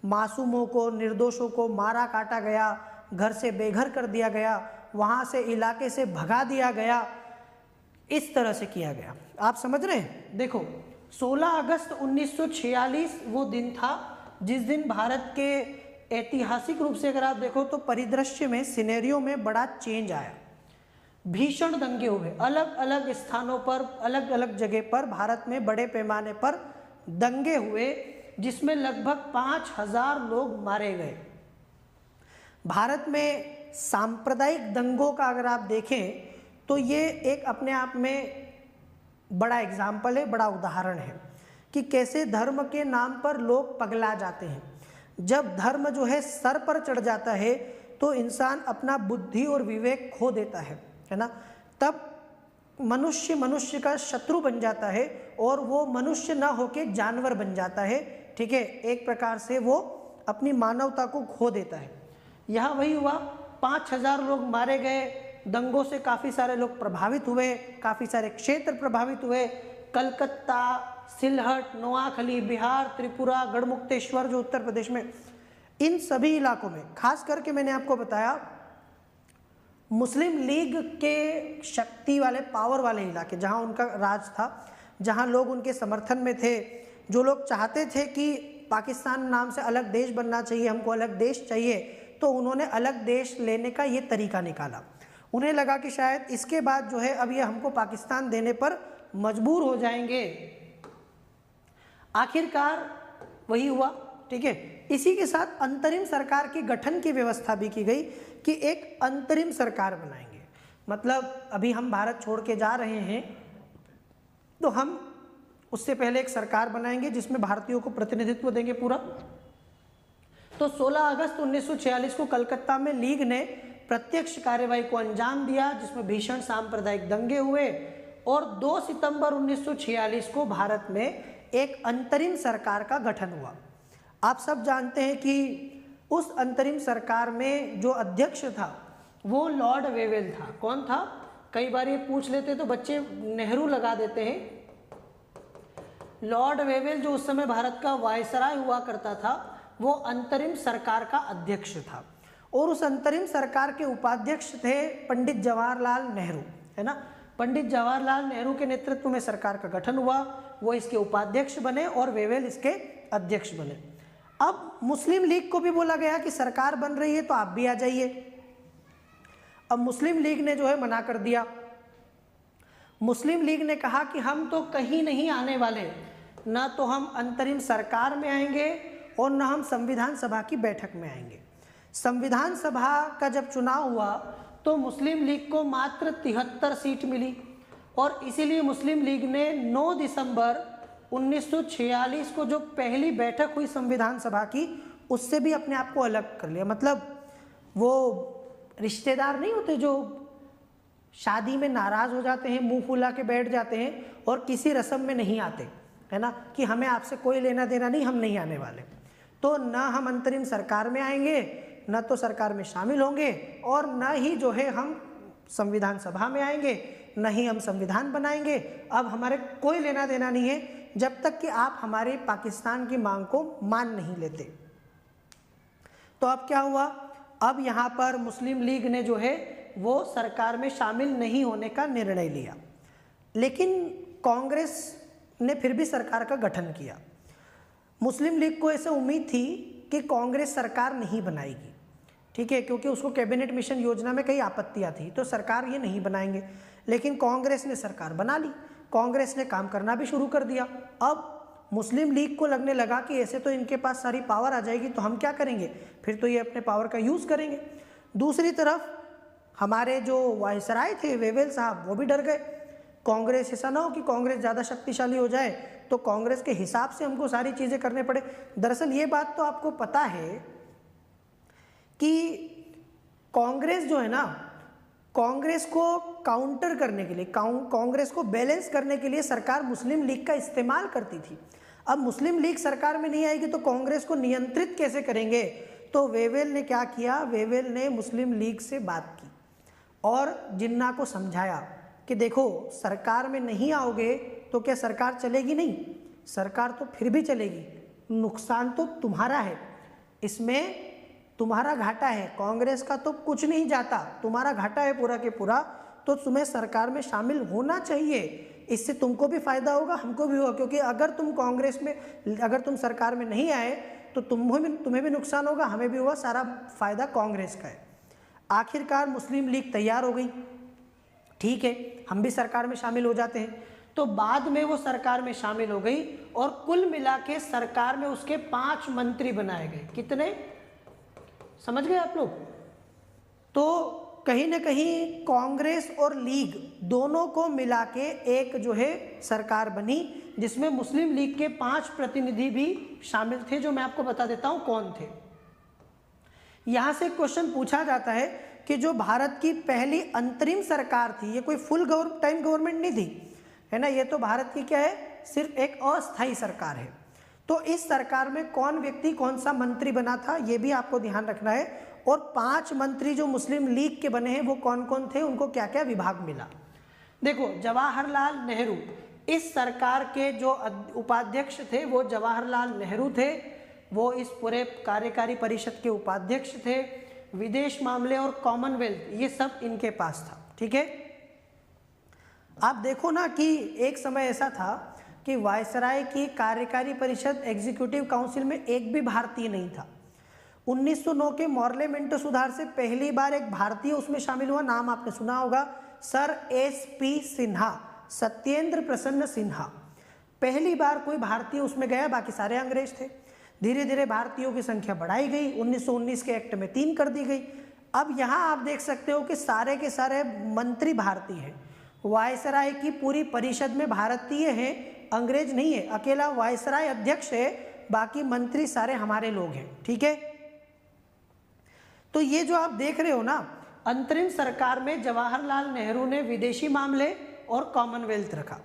मासूमों को, निर्दोषों को मारा काटा गया, घर से बेघर कर दिया गया, वहाँ से इलाके से भगा दिया गया, इस तरह से किया गया। आप समझ रहे हैं? देखो 16 अगस्त 1946 वो दिन था जिस दिन भारत के ऐतिहासिक रूप से अगर आप देखो तो परिदृश्य में, सिनेरियो में बड़ा चेंज आया। भीषण दंगे हुए, अलग अलग स्थानों पर, अलग अलग जगह पर भारत में बड़े पैमाने पर दंगे हुए, जिसमें लगभग 5000 लोग मारे गए। भारत में सांप्रदायिक दंगों का अगर आप देखें तो ये एक अपने आप में बड़ा एग्जाम्पल है, बड़ा उदाहरण है कि कैसे धर्म के नाम पर लोग पगला जाते हैं। जब धर्म जो है सर पर चढ़ जाता है तो इंसान अपना बुद्धि और विवेक खो देता है ना। तब मनुष्य का शत्रु बन जाता है और वो मनुष्य ना होके जानवर बन जाता है। ठीक है, एक प्रकार से वो अपनी मानवता को खो देता है। यहाँ वही हुआ, 5000 लोग मारे गए, दंगों से काफ़ी सारे लोग प्रभावित हुए, काफ़ी सारे क्षेत्र प्रभावित हुए। कलकत्ता, सिलहट, नोआखली, बिहार, त्रिपुरा, गढ़मुक्तेश्वर जो उत्तर प्रदेश में, इन सभी इलाकों में खास करके मैंने आपको बताया मुस्लिम लीग के शक्ति वाले, पावर वाले इलाके जहां उनका राज था, जहां लोग उनके समर्थन में थे, जो लोग चाहते थे कि पाकिस्तान नाम से अलग देश बनना चाहिए, हमको अलग देश चाहिए, तो उन्होंने अलग देश लेने का ये तरीका निकाला। उन्हें लगा कि शायद इसके बाद जो है अब ये हमको पाकिस्तान देने पर मजबूर हो जाएंगे। आखिरकार वही हुआ। ठीक है, इसी के साथ अंतरिम सरकार के गठन की व्यवस्था भी की गई कि एक अंतरिम सरकार बनाएंगे। मतलब अभी हम भारत छोड़ के जा रहे हैं तो हम उससे पहले एक सरकार बनाएंगे जिसमें भारतीयों को प्रतिनिधित्व देंगे पूरा। तो 16 अगस्त 1946 को कलकत्ता में लीग ने प्रत्यक्ष कार्यवाही को अंजाम दिया, जिसमें भीषण सांप्रदायिक दंगे हुए, और 2 सितंबर 1946 को भारत में एक अंतरिम सरकार का गठन हुआ। आप सब जानते हैं कि उस अंतरिम सरकार में जो अध्यक्ष था वो लॉर्ड वेवेल था। कौन था? कई बार ये पूछ लेते तो बच्चे नेहरू लगा देते हैं। लॉर्ड वेवेल जो उस समय भारत का वायसराय हुआ करता था, वो अंतरिम सरकार का अध्यक्ष था। और उस अंतरिम सरकार के उपाध्यक्ष थे पंडित जवाहरलाल नेहरू, है ना। पंडित जवाहरलाल नेहरू के नेतृत्व में सरकार का गठन हुआ, वो इसके उपाध्यक्ष बने और वेवेल इसके अध्यक्ष बने। अब मुस्लिम लीग को भी बोला गया कि सरकार बन रही है तो आप भी आ जाइए। अब मुस्लिम लीग ने जो है मना कर दिया। मुस्लिम लीग ने कहा कि हम तो कहीं नहीं आने वाले, ना तो हम अंतरिम सरकार में आएंगे और ना हम संविधान सभा की बैठक में आएंगे। संविधान सभा का जब चुनाव हुआ तो मुस्लिम लीग को मात्र 73 सीट मिली और इसीलिए मुस्लिम लीग ने 9 दिसंबर 1946 को जो पहली बैठक हुई संविधान सभा की, उससे भी अपने आप को अलग कर लिया। मतलब वो रिश्तेदार नहीं होते जो शादी में नाराज़ हो जाते हैं, मुंह फुला के बैठ जाते हैं और किसी रस्म में नहीं आते, है ना, कि हमें आपसे कोई लेना देना नहीं, हम नहीं आने वाले। तो ना हम अंतरिम सरकार में आएंगे, न तो सरकार में शामिल होंगे और न ही जो है हम संविधान सभा में आएंगे, न ही हम संविधान बनाएंगे। अब हमारे कोई लेना देना नहीं है जब तक कि आप हमारे पाकिस्तान की मांग को मान नहीं लेते। तो अब क्या हुआ, अब यहाँ पर मुस्लिम लीग ने जो है वो सरकार में शामिल नहीं होने का निर्णय लिया, लेकिन कांग्रेस ने फिर भी सरकार का गठन किया। मुस्लिम लीग को ऐसे उम्मीद थी कि कांग्रेस सरकार नहीं बनाएगी, ठीक है, क्योंकि उसको कैबिनेट मिशन योजना में कई आपत्तियां थी, तो सरकार ये नहीं बनाएंगे। लेकिन कांग्रेस ने सरकार बना ली, कांग्रेस ने काम करना भी शुरू कर दिया। अब मुस्लिम लीग को लगने लगा कि ऐसे तो इनके पास सारी पावर आ जाएगी, तो हम क्या करेंगे, फिर तो ये अपने पावर का यूज़ करेंगे। दूसरी तरफ हमारे जो वायसराय थे वेवेल साहब, वो भी डर गए। कांग्रेस, ऐसा ना हो कि कांग्रेस ज़्यादा शक्तिशाली हो जाए तो कांग्रेस के हिसाब से हमको सारी चीज़ें करने पड़े। दरअसल ये बात तो आपको पता है कि कांग्रेस जो है ना, कांग्रेस को काउंटर करने के लिए, कांग्रेस को बैलेंस करने के लिए सरकार मुस्लिम लीग का इस्तेमाल करती थी। अब मुस्लिम लीग सरकार में नहीं आएगी तो कांग्रेस को नियंत्रित कैसे करेंगे, तो वेवेल ने क्या किया, वेवेल ने मुस्लिम लीग से बात की और जिन्ना को समझाया कि देखो सरकार में नहीं आओगे तो क्या सरकार चलेगी, नहीं, सरकार तो फिर भी चलेगी, नुकसान तो तुम्हारा है, इसमें तुम्हारा घाटा है, कांग्रेस का तो कुछ नहीं जाता, तुम्हारा घाटा है पूरा के पूरा, तो तुम्हें सरकार में शामिल होना चाहिए, इससे तुमको भी फायदा होगा, हमको भी होगा, क्योंकि अगर तुम कांग्रेस में, अगर तुम सरकार में नहीं आए तो तुम्हें भी नुकसान होगा, हमें भी होगा, सारा फायदा कांग्रेस का है। आखिरकार मुस्लिम लीग तैयार हो गई, ठीक है हम भी सरकार में शामिल हो जाते हैं। तो बाद में वो सरकार में शामिल हो गई और कुल मिला के सरकार में उसके 5 मंत्री बनाए गए। कितने, समझ गए आप लोग। तो कहीं ना कहीं कांग्रेस और लीग दोनों को मिला के एक जो है सरकार बनी, जिसमें मुस्लिम लीग के 5 प्रतिनिधि भी शामिल थे, जो मैं आपको बता देता हूं कौन थे। यहां से क्वेश्चन पूछा जाता है कि जो भारत की पहली अंतरिम सरकार थी, ये कोई फुल टाइम गवर्नमेंट नहीं थी, है ना, ये तो भारत की क्या है, सिर्फ एक अस्थायी सरकार है। तो इस सरकार में कौन व्यक्ति कौन सा मंत्री बना था, ये भी आपको ध्यान रखना है। और 5 मंत्री जो मुस्लिम लीग के बने हैं वो कौन कौन थे, उनको क्या क्या विभाग मिला। देखो जवाहरलाल नेहरू, इस सरकार के जो उपाध्यक्ष थे वो जवाहरलाल नेहरू थे, वो इस पूरे कार्यकारी परिषद के उपाध्यक्ष थे। विदेश मामले और कॉमनवेल्थ ये सब इनके पास था, ठीक है। आप देखो ना कि एक समय ऐसा था कि वायसराय की कार्यकारी परिषद एग्जीक्यूटिव काउंसिल में एक भी भारतीय नहीं था। 1909 के मॉर्ले मिंटो सुधार से पहली बार एक भारतीय उसमें शामिल हुआ, नाम आपने सुना होगा, सर SP सिन्हा, सत्येंद्र प्रसन्न सिन्हा। पहली बार कोई भारतीय उसमें गया, बाकी सारे अंग्रेज थे। धीरे धीरे भारतीयों की संख्या बढ़ाई गई, 1919 के एक्ट में 3 कर दी गई। अब यहाँ आप देख सकते हो कि सारे के सारे मंत्री भारतीय हैं, वायसराय की पूरी परिषद में भारतीय हैं, अंग्रेज नहीं है, अकेला वायसराय अध्यक्ष है, बाकी मंत्री सारे हमारे लोग हैं, ठीक है। तो ये जो आप देख रहे हो ना, अंतरिम सरकार में जवाहरलाल नेहरू ने विदेशी मामले और कॉमनवेल्थ रखा।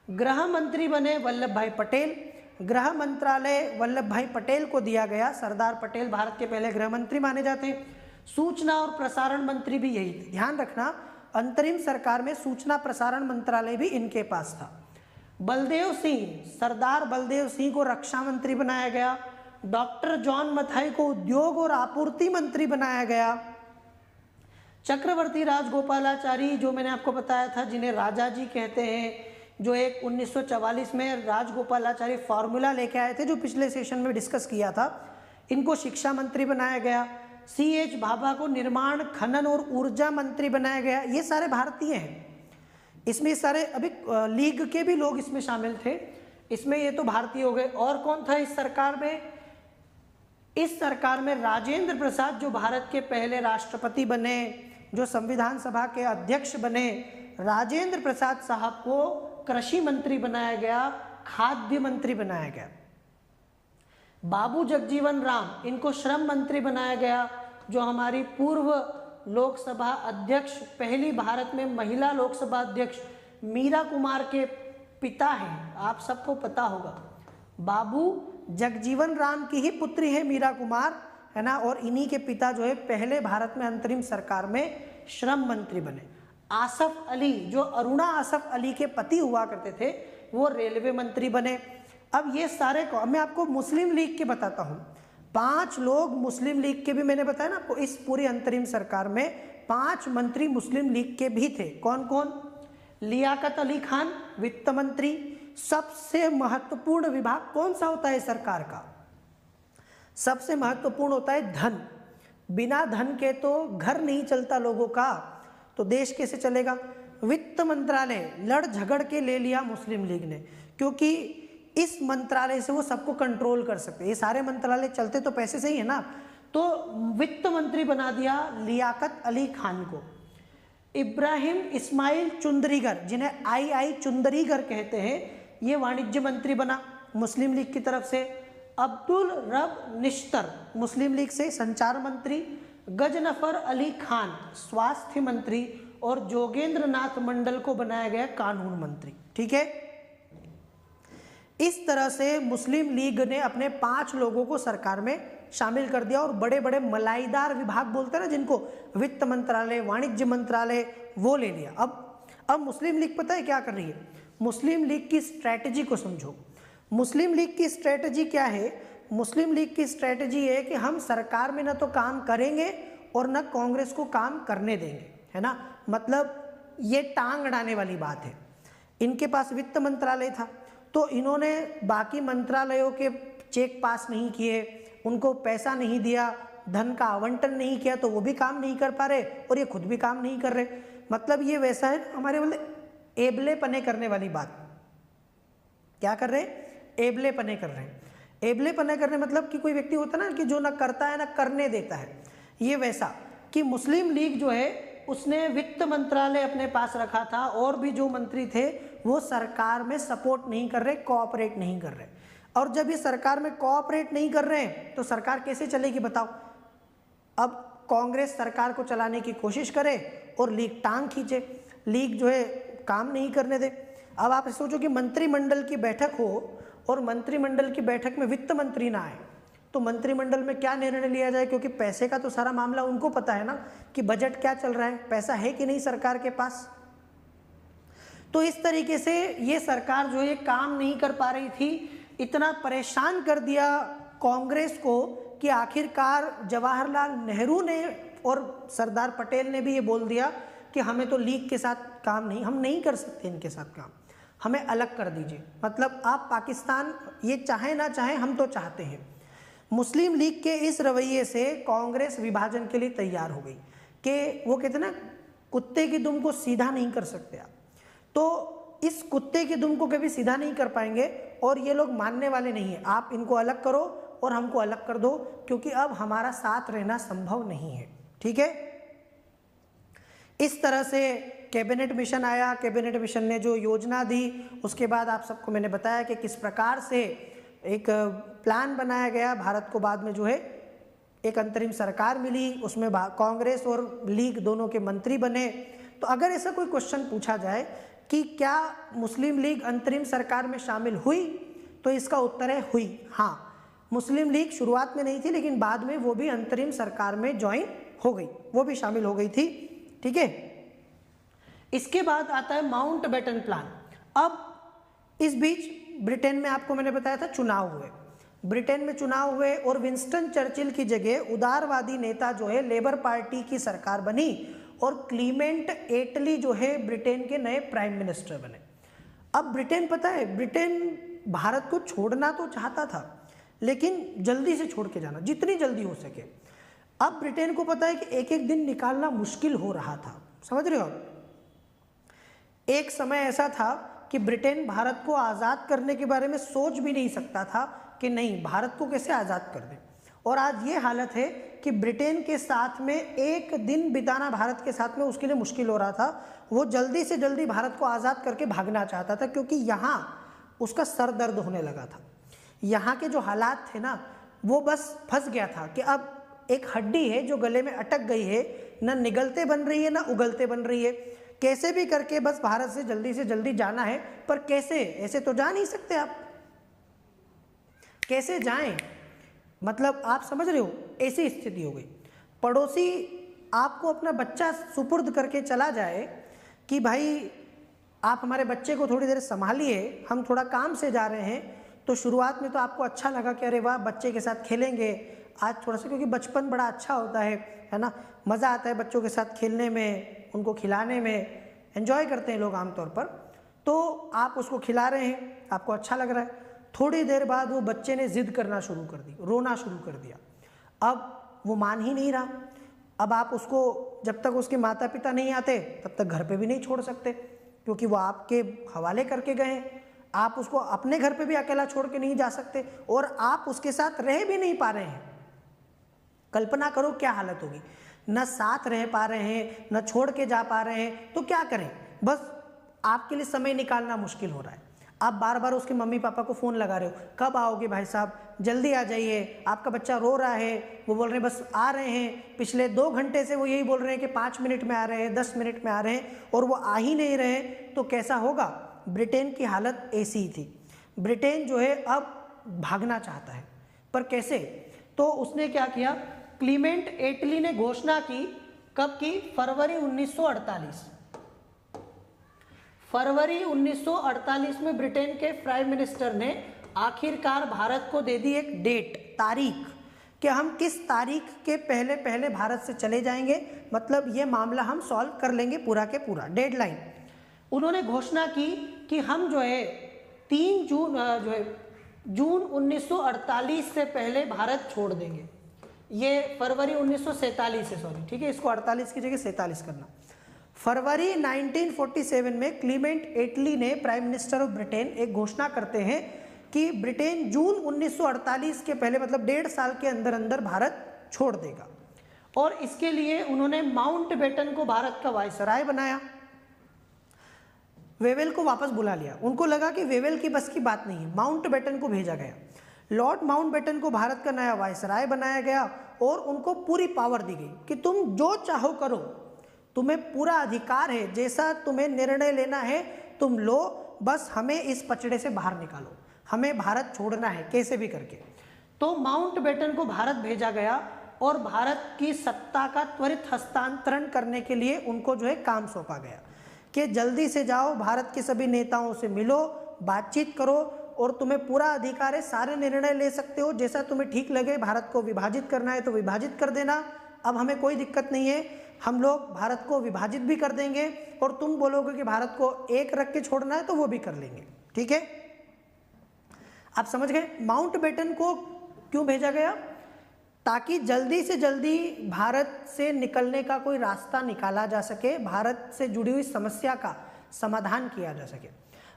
गृह मंत्री बने वल्लभ भाई पटेल, गृह मंत्रालय वल्लभ भाई पटेल को दिया गया, सरदार पटेल भारत के पहले गृह मंत्री माने जाते हैं। सूचना और प्रसारण मंत्री भी यही थे, ध्यान रखना, अंतरिम सरकार में सूचना प्रसारण मंत्रालय भी इनके पास था। बलदेव सिंह, सरदार बलदेव सिंह को रक्षा मंत्री बनाया गया। डॉक्टर जॉन मथाई को उद्योग और आपूर्ति मंत्री बनाया गया। चक्रवर्ती राजगोपालाचारी, जो मैंने आपको बताया था, जिन्हें राजा जी कहते हैं, जो एक 1944 में राजगोपालाचारी फॉर्मूला लेके आए थे, जो पिछले सेशन में डिस्कस किया था, इनको शिक्षा मंत्री बनाया गया। CH भाभा को निर्माण, खनन और ऊर्जा मंत्री बनाया गया। ये सारे भारतीय हैं। इसमें सारे अभी लीग के भी लोग इसमें शामिल थे। इसमें ये तो भारतीय हो गए। और कौन था इस सरकार में? इस सरकार में राजेंद्र प्रसाद, जो भारत के पहले राष्ट्रपति बने, जो संविधान सभा के अध्यक्ष बने, राजेंद्र प्रसाद साहब को कृषि मंत्री बनाया गया, खाद्य मंत्री बनाया गया। बाबू जगजीवन राम, इनको श्रम मंत्री बनाया गया, जो हमारी पूर्व लोकसभा अध्यक्ष, पहली भारत में महिला लोकसभा अध्यक्ष मीरा कुमार के पिता हैं। आप सबको पता होगा, बाबू जगजीवन राम की ही पुत्री है मीरा कुमार, है ना। और इन्हीं के पिता जो है पहले भारत में अंतरिम सरकार में श्रम मंत्री बने। आसफ अली, जो अरुणा आसफ अली के पति हुआ करते थे, वो रेलवे मंत्री बने। अब ये सारे, मैं आपको मुस्लिम लीग के बताता हूँ। 5 लोग मुस्लिम लीग के भी मैंने बताया ना आपको। इस पूरी अंतरिम सरकार में 5 मंत्री मुस्लिम लीग के भी थे। कौन कौन? लियाकत अली खान, वित्त मंत्री। सबसे महत्वपूर्ण विभाग कौन सा होता है सरकार का? सबसे महत्वपूर्ण होता है धन। बिना धन के तो घर नहीं चलता लोगों का, तो देश कैसे चलेगा? वित्त मंत्रालय लड़ झगड़ के ले लिया मुस्लिम लीग ने, क्योंकि इस मंत्रालय से वो सबको कंट्रोल कर सकते हैं। ये सारे मंत्रालय चलते तो पैसे से ही है ना, तो वित्त मंत्री बना दिया लियाकत अली खान को। इब्राहिम इस्माइल चुंदरीगर, जिन्हें आई चुंदरीगर कहते हैं, ये वाणिज्य मंत्री बना मुस्लिम लीग की तरफ से। अब्दुल रब निश्तर, मुस्लिम लीग से संचार मंत्री। गजनफर अली खान, स्वास्थ्य मंत्री। और जोगेंद्र नाथ मंडल को बनाया गया कानून मंत्री। ठीक है, इस तरह से मुस्लिम लीग ने अपने 5 लोगों को सरकार में शामिल कर दिया। और बड़े बड़े मलाईदार विभाग बोलते हैं ना जिनको, वित्त मंत्रालय, वाणिज्य मंत्रालय, वो ले लिया। अब मुस्लिम लीग पता है क्या कर रही है? मुस्लिम लीग की स्ट्रैटेजी को समझो। मुस्लिम लीग की स्ट्रैटेजी क्या है? मुस्लिम लीग की स्ट्रैटेजी है कि हम सरकार में न तो काम करेंगे और न कांग्रेस को काम करने देंगे, है ना। मतलब ये टांग अड़ाने वाली बात है। इनके पास वित्त मंत्रालय था, तो इन्होंने बाकी मंत्रालयों के चेक पास नहीं किए, उनको पैसा नहीं दिया, धन का आवंटन नहीं किया, तो वो भी काम नहीं कर पा रहे और ये खुद भी काम नहीं कर रहे। मतलब ये वैसा है हमारे वाले एबले पने करने वाली बात। क्या कर रहे हैं? एबले पने कर रहे हैं। एबले पने करने मतलब कि कोई व्यक्ति होता है ना कि जो ना करता है ना करने देता है। ये वैसा कि मुस्लिम लीग जो है उसने वित्त मंत्रालय अपने पास रखा था, और भी जो मंत्री थे वो सरकार में सपोर्ट नहीं कर रहे, कोऑपरेट नहीं कर रहे। और जब ये सरकार में कोऑपरेट नहीं कर रहे हैं तो सरकार कैसे चलेगी बताओ? अब कांग्रेस सरकार को चलाने की कोशिश करे और लीग टांग खींचे, लीग जो है काम नहीं करने दे। अब आप सोचो कि मंत्रिमंडल की बैठक हो और मंत्रिमंडल की बैठक में वित्त मंत्री ना आए, तो मंत्रिमंडल में क्या निर्णय लिया जाए? क्योंकि पैसे का तो सारा मामला उनको पता है ना कि बजट क्या चल रहा है, पैसा है कि नहीं सरकार के पास। तो इस तरीके से ये सरकार जो है काम नहीं कर पा रही थी। इतना परेशान कर दिया कांग्रेस को कि आखिरकार जवाहरलाल नेहरू ने और सरदार पटेल ने भी ये बोल दिया कि हमें तो लीग के साथ काम नहीं, हम नहीं कर सकते इनके साथ काम, हमें अलग कर दीजिए। मतलब आप पाकिस्तान ये चाहे ना चाहे, हम तो चाहते हैं। मुस्लिम लीग के इस रवैये से कांग्रेस विभाजन के लिए तैयार हो गई कि वो कहते ना कुत्ते की दुम को सीधा नहीं कर सकते आप, तो इस कुत्ते की दुम को कभी सीधा नहीं कर पाएंगे और ये लोग मानने वाले नहीं है। आप इनको अलग करो और हमको अलग कर दो, क्योंकि अब हमारा साथ रहना संभव नहीं है। ठीक है, इस तरह से कैबिनेट मिशन आया। कैबिनेट मिशन ने जो योजना दी, उसके बाद आप सबको मैंने बताया कि किस प्रकार से एक प्लान बनाया गया। भारत को बाद में जो है एक अंतरिम सरकार मिली, उसमें कांग्रेस और लीग दोनों के मंत्री बने। तो अगर ऐसा कोई क्वेश्चन पूछा जाए कि क्या मुस्लिम लीग अंतरिम सरकार में शामिल हुई, तो इसका उत्तर है हुई। हाँ, मुस्लिम लीग शुरुआत में नहीं थी, लेकिन बाद में वो भी अंतरिम सरकार में ज्वाइन हो गई, वो भी शामिल हो गई थी। ठीक है, इसके बाद आता है माउंटबेटन प्लान। अब इस बीच ब्रिटेन में आपको मैंने बताया था चुनाव हुए। ब्रिटेन में चुनाव हुए और विंस्टन चर्चिल की जगह उदारवादी नेता जो है लेबर पार्टी की सरकार बनी और क्लीमेंट एटली जो है ब्रिटेन के नए प्राइम मिनिस्टर बने। अब ब्रिटेन, पता है, ब्रिटेन भारत को छोड़ना तो चाहता था लेकिन जल्दी से छोड़ के जाना, जितनी जल्दी हो सके। अब ब्रिटेन को पता है कि एक एक दिन निकालना मुश्किल हो रहा था, समझ रहे हो आप। एक समय ऐसा था कि ब्रिटेन भारत को आज़ाद करने के बारे में सोच भी नहीं सकता था कि नहीं, भारत को कैसे आज़ाद कर दें। और आज ये हालत है कि ब्रिटेन के साथ में एक दिन बिताना भारत के साथ में उसके लिए मुश्किल हो रहा था। वो जल्दी से जल्दी भारत को आज़ाद करके भागना चाहता था क्योंकि यहाँ उसका सर दर्द होने लगा था। यहाँ के जो हालात थे ना, वो बस फंस गया था कि अब एक हड्डी है जो गले में अटक गई है, ना निगलते बन रही है ना उगलते बन रही है। कैसे भी करके बस भारत से जल्दी जाना है, पर कैसे? ऐसे तो जा नहीं सकते आप, कैसे जाएं? मतलब आप समझ रहे हो, ऐसी स्थिति हो गई। पड़ोसी आपको अपना बच्चा सुपुर्द करके चला जाए कि भाई आप हमारे बच्चे को थोड़ी देर संभालिए, हम थोड़ा काम से जा रहे हैं, तो शुरुआत में तो आपको अच्छा लगा कि अरे वाह, बच्चे के साथ खेलेंगे आज थोड़ा सा, क्योंकि बचपन बड़ा अच्छा होता है ना, मज़ा आता है बच्चों के साथ खेलने में, उनको खिलाने में, एंजॉय करते हैं लोग आमतौर पर। तो आप उसको खिला रहे हैं, आपको अच्छा लग रहा है। थोड़ी देर बाद वो बच्चे ने जिद करना शुरू कर दी, रोना शुरू कर दिया। अब वो मान ही नहीं रहा। अब आप उसको जब तक उसके माता पिता नहीं आते तब तक घर पे भी नहीं छोड़ सकते, क्योंकि वो आपके हवाले करके गए हैं। आप उसको अपने घर पे भी अकेला छोड़ के नहीं जा सकते और आप उसके साथ रह भी नहीं पा रहे हैं। कल्पना करो क्या हालत होगी। न साथ रह पा रहे हैं, न छोड़ के जा पा रहे हैं, तो क्या करें? बस आपके लिए समय निकालना मुश्किल हो रहा है। आप बार बार उसके मम्मी पापा को फ़ोन लगा रहे हो, कब आओगे भाई साहब, जल्दी आ जाइए, आपका बच्चा रो रहा है। वो बोल रहे हैं बस आ रहे हैं, पिछले 2 घंटे से वो यही बोल रहे हैं कि 5 मिनट में आ रहे हैं, 10 मिनट में आ रहे हैं, और वो आ ही नहीं रहे। तो कैसा होगा? ब्रिटेन की हालत ऐसी ही थी। ब्रिटेन जो है अब भागना चाहता है, पर कैसे? तो उसने क्या किया, क्लीमेंट एटली ने घोषणा की, कब की? फरवरी 1948। फरवरी 1948 में ब्रिटेन के प्राइम मिनिस्टर ने आखिरकार भारत को दे दी एक डेट, तारीख, कि हम किस तारीख के पहले पहले भारत से चले जाएंगे, मतलब ये मामला हम सॉल्व कर लेंगे पूरा के पूरा, डेडलाइन। उन्होंने घोषणा की कि हम जो है 3 जून 1948 से पहले भारत छोड़ देंगे। ये फरवरी 1947 है, सॉरी, ठीक है, इसको 48 की जगह 47 करना। फरवरी 1947 में क्लीमेंट एटली ने, प्राइम मिनिस्टर ऑफ ब्रिटेन, एक घोषणा करते हैं कि ब्रिटेन जून 1948 के पहले, मतलब 1.5 साल के अंदर अंदर भारत छोड़ देगा। और इसके लिए उन्होंने माउंटबेटन को भारत का वायसराय बनाया, वेवेल को वापस बुला लिया। उनको लगा कि वेवेल की बस की बात नहीं है, माउंटबेटन को भेजा गया। लॉर्ड माउंटबेटन को भारत का नया वायसराय बनाया गया और उनको पूरी पावर दी गई कि तुम जो चाहो करो, तुम्हें पूरा अधिकार है, जैसा तुम्हें निर्णय लेना है तुम लो, बस हमें इस पचड़े से बाहर निकालो, हमें भारत छोड़ना है कैसे भी करके। तो माउंटबेटन को भारत भेजा गया और भारत की सत्ता का त्वरित हस्तांतरण करने के लिए उनको जो है काम सौंपा गया कि जल्दी से जाओ, भारत के सभी नेताओं से मिलो, बातचीत करो, और तुम्हें पूरा अधिकार है, सारे निर्णय ले सकते हो, जैसा तुम्हें ठीक लगे। भारत को विभाजित करना है तो विभाजित कर देना, अब हमें कोई दिक्कत नहीं है, हम लोग भारत को विभाजित भी कर देंगे, और तुम बोलोगे कि भारत को एक रख के छोड़ना है तो वो भी कर लेंगे, ठीक है। आप समझ गए माउंटबेटन को क्यों भेजा गया? ताकि जल्दी से जल्दी भारत से निकलने का कोई रास्ता निकाला जा सके, भारत से जुड़ी हुई समस्या का समाधान किया जा सके।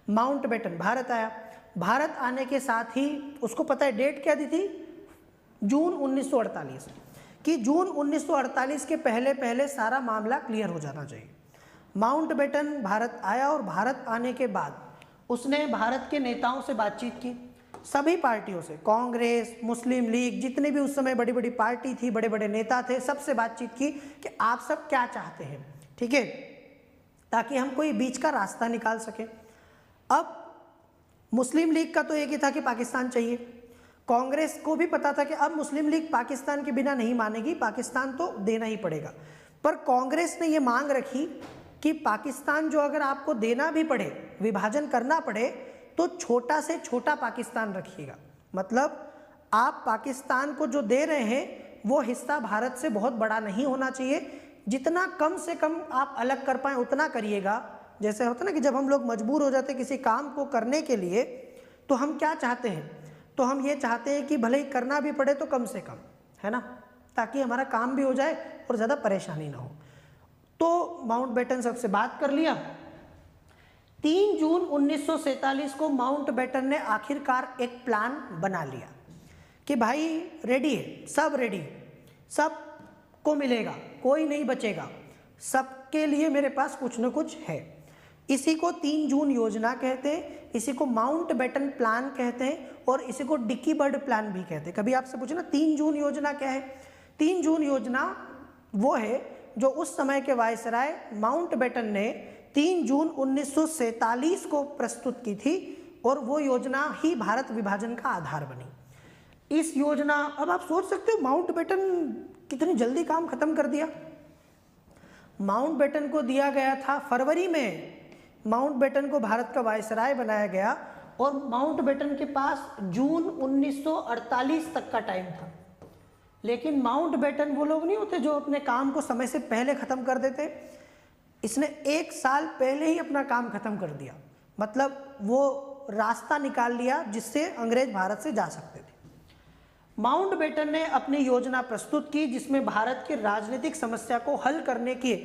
माउंटबेटन भारत आया। भारत आने के साथ ही उसको पता है डेट क्या दी थी? जून 1948, कि जून 1948 के पहले पहले सारा मामला क्लियर हो जाना चाहिए। माउंटबेटन भारत आया और भारत आने के बाद उसने भारत के नेताओं से बातचीत की, सभी पार्टियों से, कांग्रेस, मुस्लिम लीग, जितने भी उस समय बड़ी बड़ी पार्टी थी, बड़े बड़े नेता थे, सबसे बातचीत की कि आप सब क्या चाहते हैं, ठीक है, ताकि हम कोई बीच का रास्ता निकाल सकें। अब मुस्लिम लीग का तो एक ही था कि पाकिस्तान चाहिए, कांग्रेस को भी पता था कि अब मुस्लिम लीग पाकिस्तान के बिना नहीं मानेगी, पाकिस्तान तो देना ही पड़ेगा। पर कांग्रेस ने ये मांग रखी कि पाकिस्तान जो अगर आपको देना भी पड़े, विभाजन करना पड़े, तो छोटा से छोटा पाकिस्तान रखिएगा, मतलब आप पाकिस्तान को जो दे रहे हैं वो हिस्सा भारत से बहुत बड़ा नहीं होना चाहिए, जितना कम से कम आप अलग कर पाएँ उतना करिएगा। जैसे होता ना कि जब हम लोग मजबूर हो जाते हैं किसी काम को करने के लिए, तो हम क्या चाहते हैं, तो हम ये चाहते हैं कि भले ही करना भी पड़े तो कम से कम, है ना, ताकि हमारा काम भी हो जाए और ज़्यादा परेशानी ना हो। तो माउंटबेटन साहब से बात कर लिया। 3 जून 1947 को माउंटबेटन ने आखिरकार एक प्लान बना लिया कि भाई रेडी है, सब रेडी, सबको मिलेगा, कोई नहीं बचेगा, सबके लिए मेरे पास कुछ न कुछ है। इसी को 3 जून योजना कहते हैं, इसी को माउंटबेटन प्लान कहते हैं और इसी को डिकी बर्ड प्लान भी कहते हैं। कभी आपसे पूछे ना 3 जून योजना क्या है, 3 जून योजना वो है जो उस समय के वायसराय माउंटबेटन ने 3 जून 1947 को प्रस्तुत की थी और वो योजना ही भारत विभाजन का आधार बनी। इस योजना, अब आप सोच सकते हो माउंटबेटन कितनी जल्दी काम खत्म कर दिया। माउंटबेटन को दिया गया था फरवरी में, माउंटबेटन को भारत का वायसराय बनाया गया और माउंटबेटन के पास जून 1948 तक का टाइम था। लेकिन माउंटबेटन वो लोग नहीं होते जो अपने काम को समय से पहले ख़त्म कर देते। इसने 1 साल पहले ही अपना काम ख़त्म कर दिया, मतलब वो रास्ता निकाल लिया जिससे अंग्रेज भारत से जा सकते थे। माउंटबेटन ने अपनी योजना प्रस्तुत की जिसमें भारत की राजनीतिक समस्या को हल करने के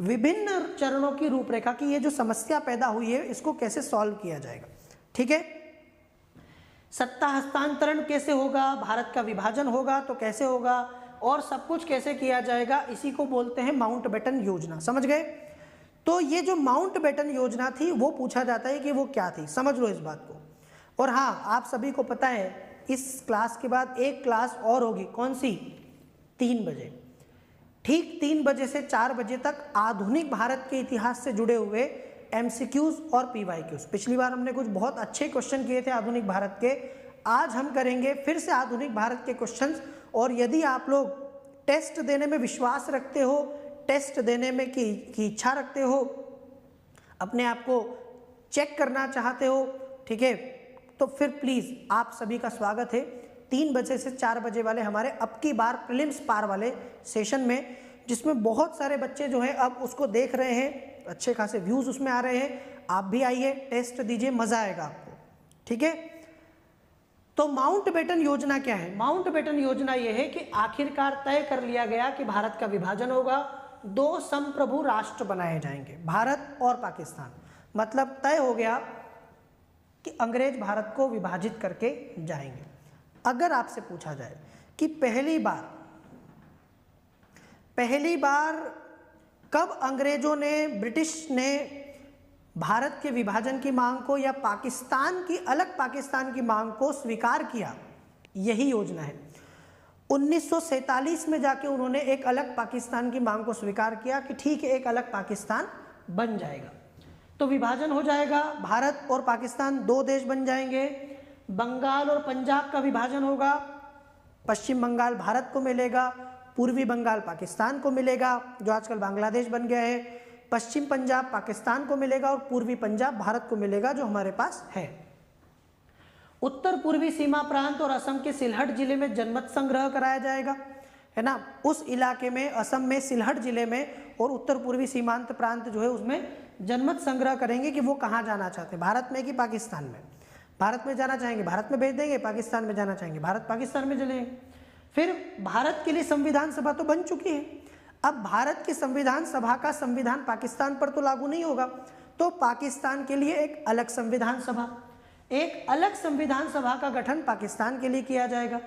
विभिन्न चरणों की रूपरेखा की, ये जो समस्या पैदा हुई है इसको कैसे सॉल्व किया जाएगा, ठीक है। सत्ता हस्तांतरण कैसे होगा, भारत का विभाजन होगा तो कैसे होगा और सब कुछ कैसे किया जाएगा, इसी को बोलते हैं माउंटबेटन योजना। समझ गए। तो ये जो माउंटबेटन योजना थी वो पूछा जाता है कि वो क्या थी, समझ लो इस बात को। और हाँ, आप सभी को पता है इस क्लास के बाद एक क्लास और होगी, कौन सी, 3 बजे, ठीक 3 बजे से 4 बजे तक आधुनिक भारत के इतिहास से जुड़े हुए MCQs और PYQs। पिछली बार हमने कुछ बहुत अच्छे क्वेश्चन किए थे आधुनिक भारत के, आज हम करेंगे फिर से आधुनिक भारत के क्वेश्चंस। और यदि आप लोग टेस्ट देने में विश्वास रखते हो, टेस्ट देने में की इच्छा रखते हो, अपने आप को चेक करना चाहते हो, ठीक है, तो फिर प्लीज़ आप सभी का स्वागत है 3 बजे से 4 बजे वाले हमारे अब की बार प्रीलिम्स पार वाले सेशन में, जिसमें बहुत सारे बच्चे जो हैं अब उसको देख रहे हैं, अच्छे खासे व्यूज़ उसमें आ रहे हैं। आप भी आइए, टेस्ट दीजिए, मज़ा आएगा आपको, ठीक है। तो माउंटबेटन योजना क्या है? माउंटबेटन योजना यह है कि आखिरकार तय कर लिया गया कि भारत का विभाजन होगा, 2 संप्रभु राष्ट्र बनाए जाएंगे, भारत और पाकिस्तान। मतलब तय हो गया कि अंग्रेज भारत को विभाजित करके जाएंगे। अगर आपसे पूछा जाए कि पहली बार कब अंग्रेजों ने, ब्रिटिश ने भारत के विभाजन की मांग को या पाकिस्तान की, अलग पाकिस्तान की मांग को स्वीकार किया, यही योजना है। 1947 में जाके उन्होंने एक अलग पाकिस्तान की मांग को स्वीकार किया कि ठीक है, एक अलग पाकिस्तान बन जाएगा, तो विभाजन हो जाएगा, भारत और पाकिस्तान 2 देश बन जाएंगे। बंगाल और पंजाब का विभाजन होगा, पश्चिम बंगाल भारत को मिलेगा, पूर्वी बंगाल पाकिस्तान को मिलेगा जो आजकल बांग्लादेश बन गया है, पश्चिम पंजाब पाकिस्तान को मिलेगा और पूर्वी पंजाब भारत को मिलेगा जो हमारे पास है। उत्तर पूर्वी सीमा प्रांत और असम के सिलहट जिले में जनमत संग्रह कराया जाएगा, है ना। उस इलाके में, असम में सिलहट जिले में और उत्तर पूर्वी सीमांत प्रांत जो है उसमें जनमत संग्रह करेंगे कि वो कहाँ जाना चाहते हैं, भारत में कि पाकिस्तान में। भारत में जाना चाहेंगे भारत में भेज देंगे, पाकिस्तान में जाना चाहेंगे भारत पाकिस्तान में चलेंगे। फिर भारत के लिए संविधान सभा तो बन चुकी है, अब भारत की संविधान सभा का संविधान पाकिस्तान पर तो लागू नहीं होगा, तो पाकिस्तान के लिए एक अलग संविधान सभा का गठन पाकिस्तान के लिए किया जाएगा।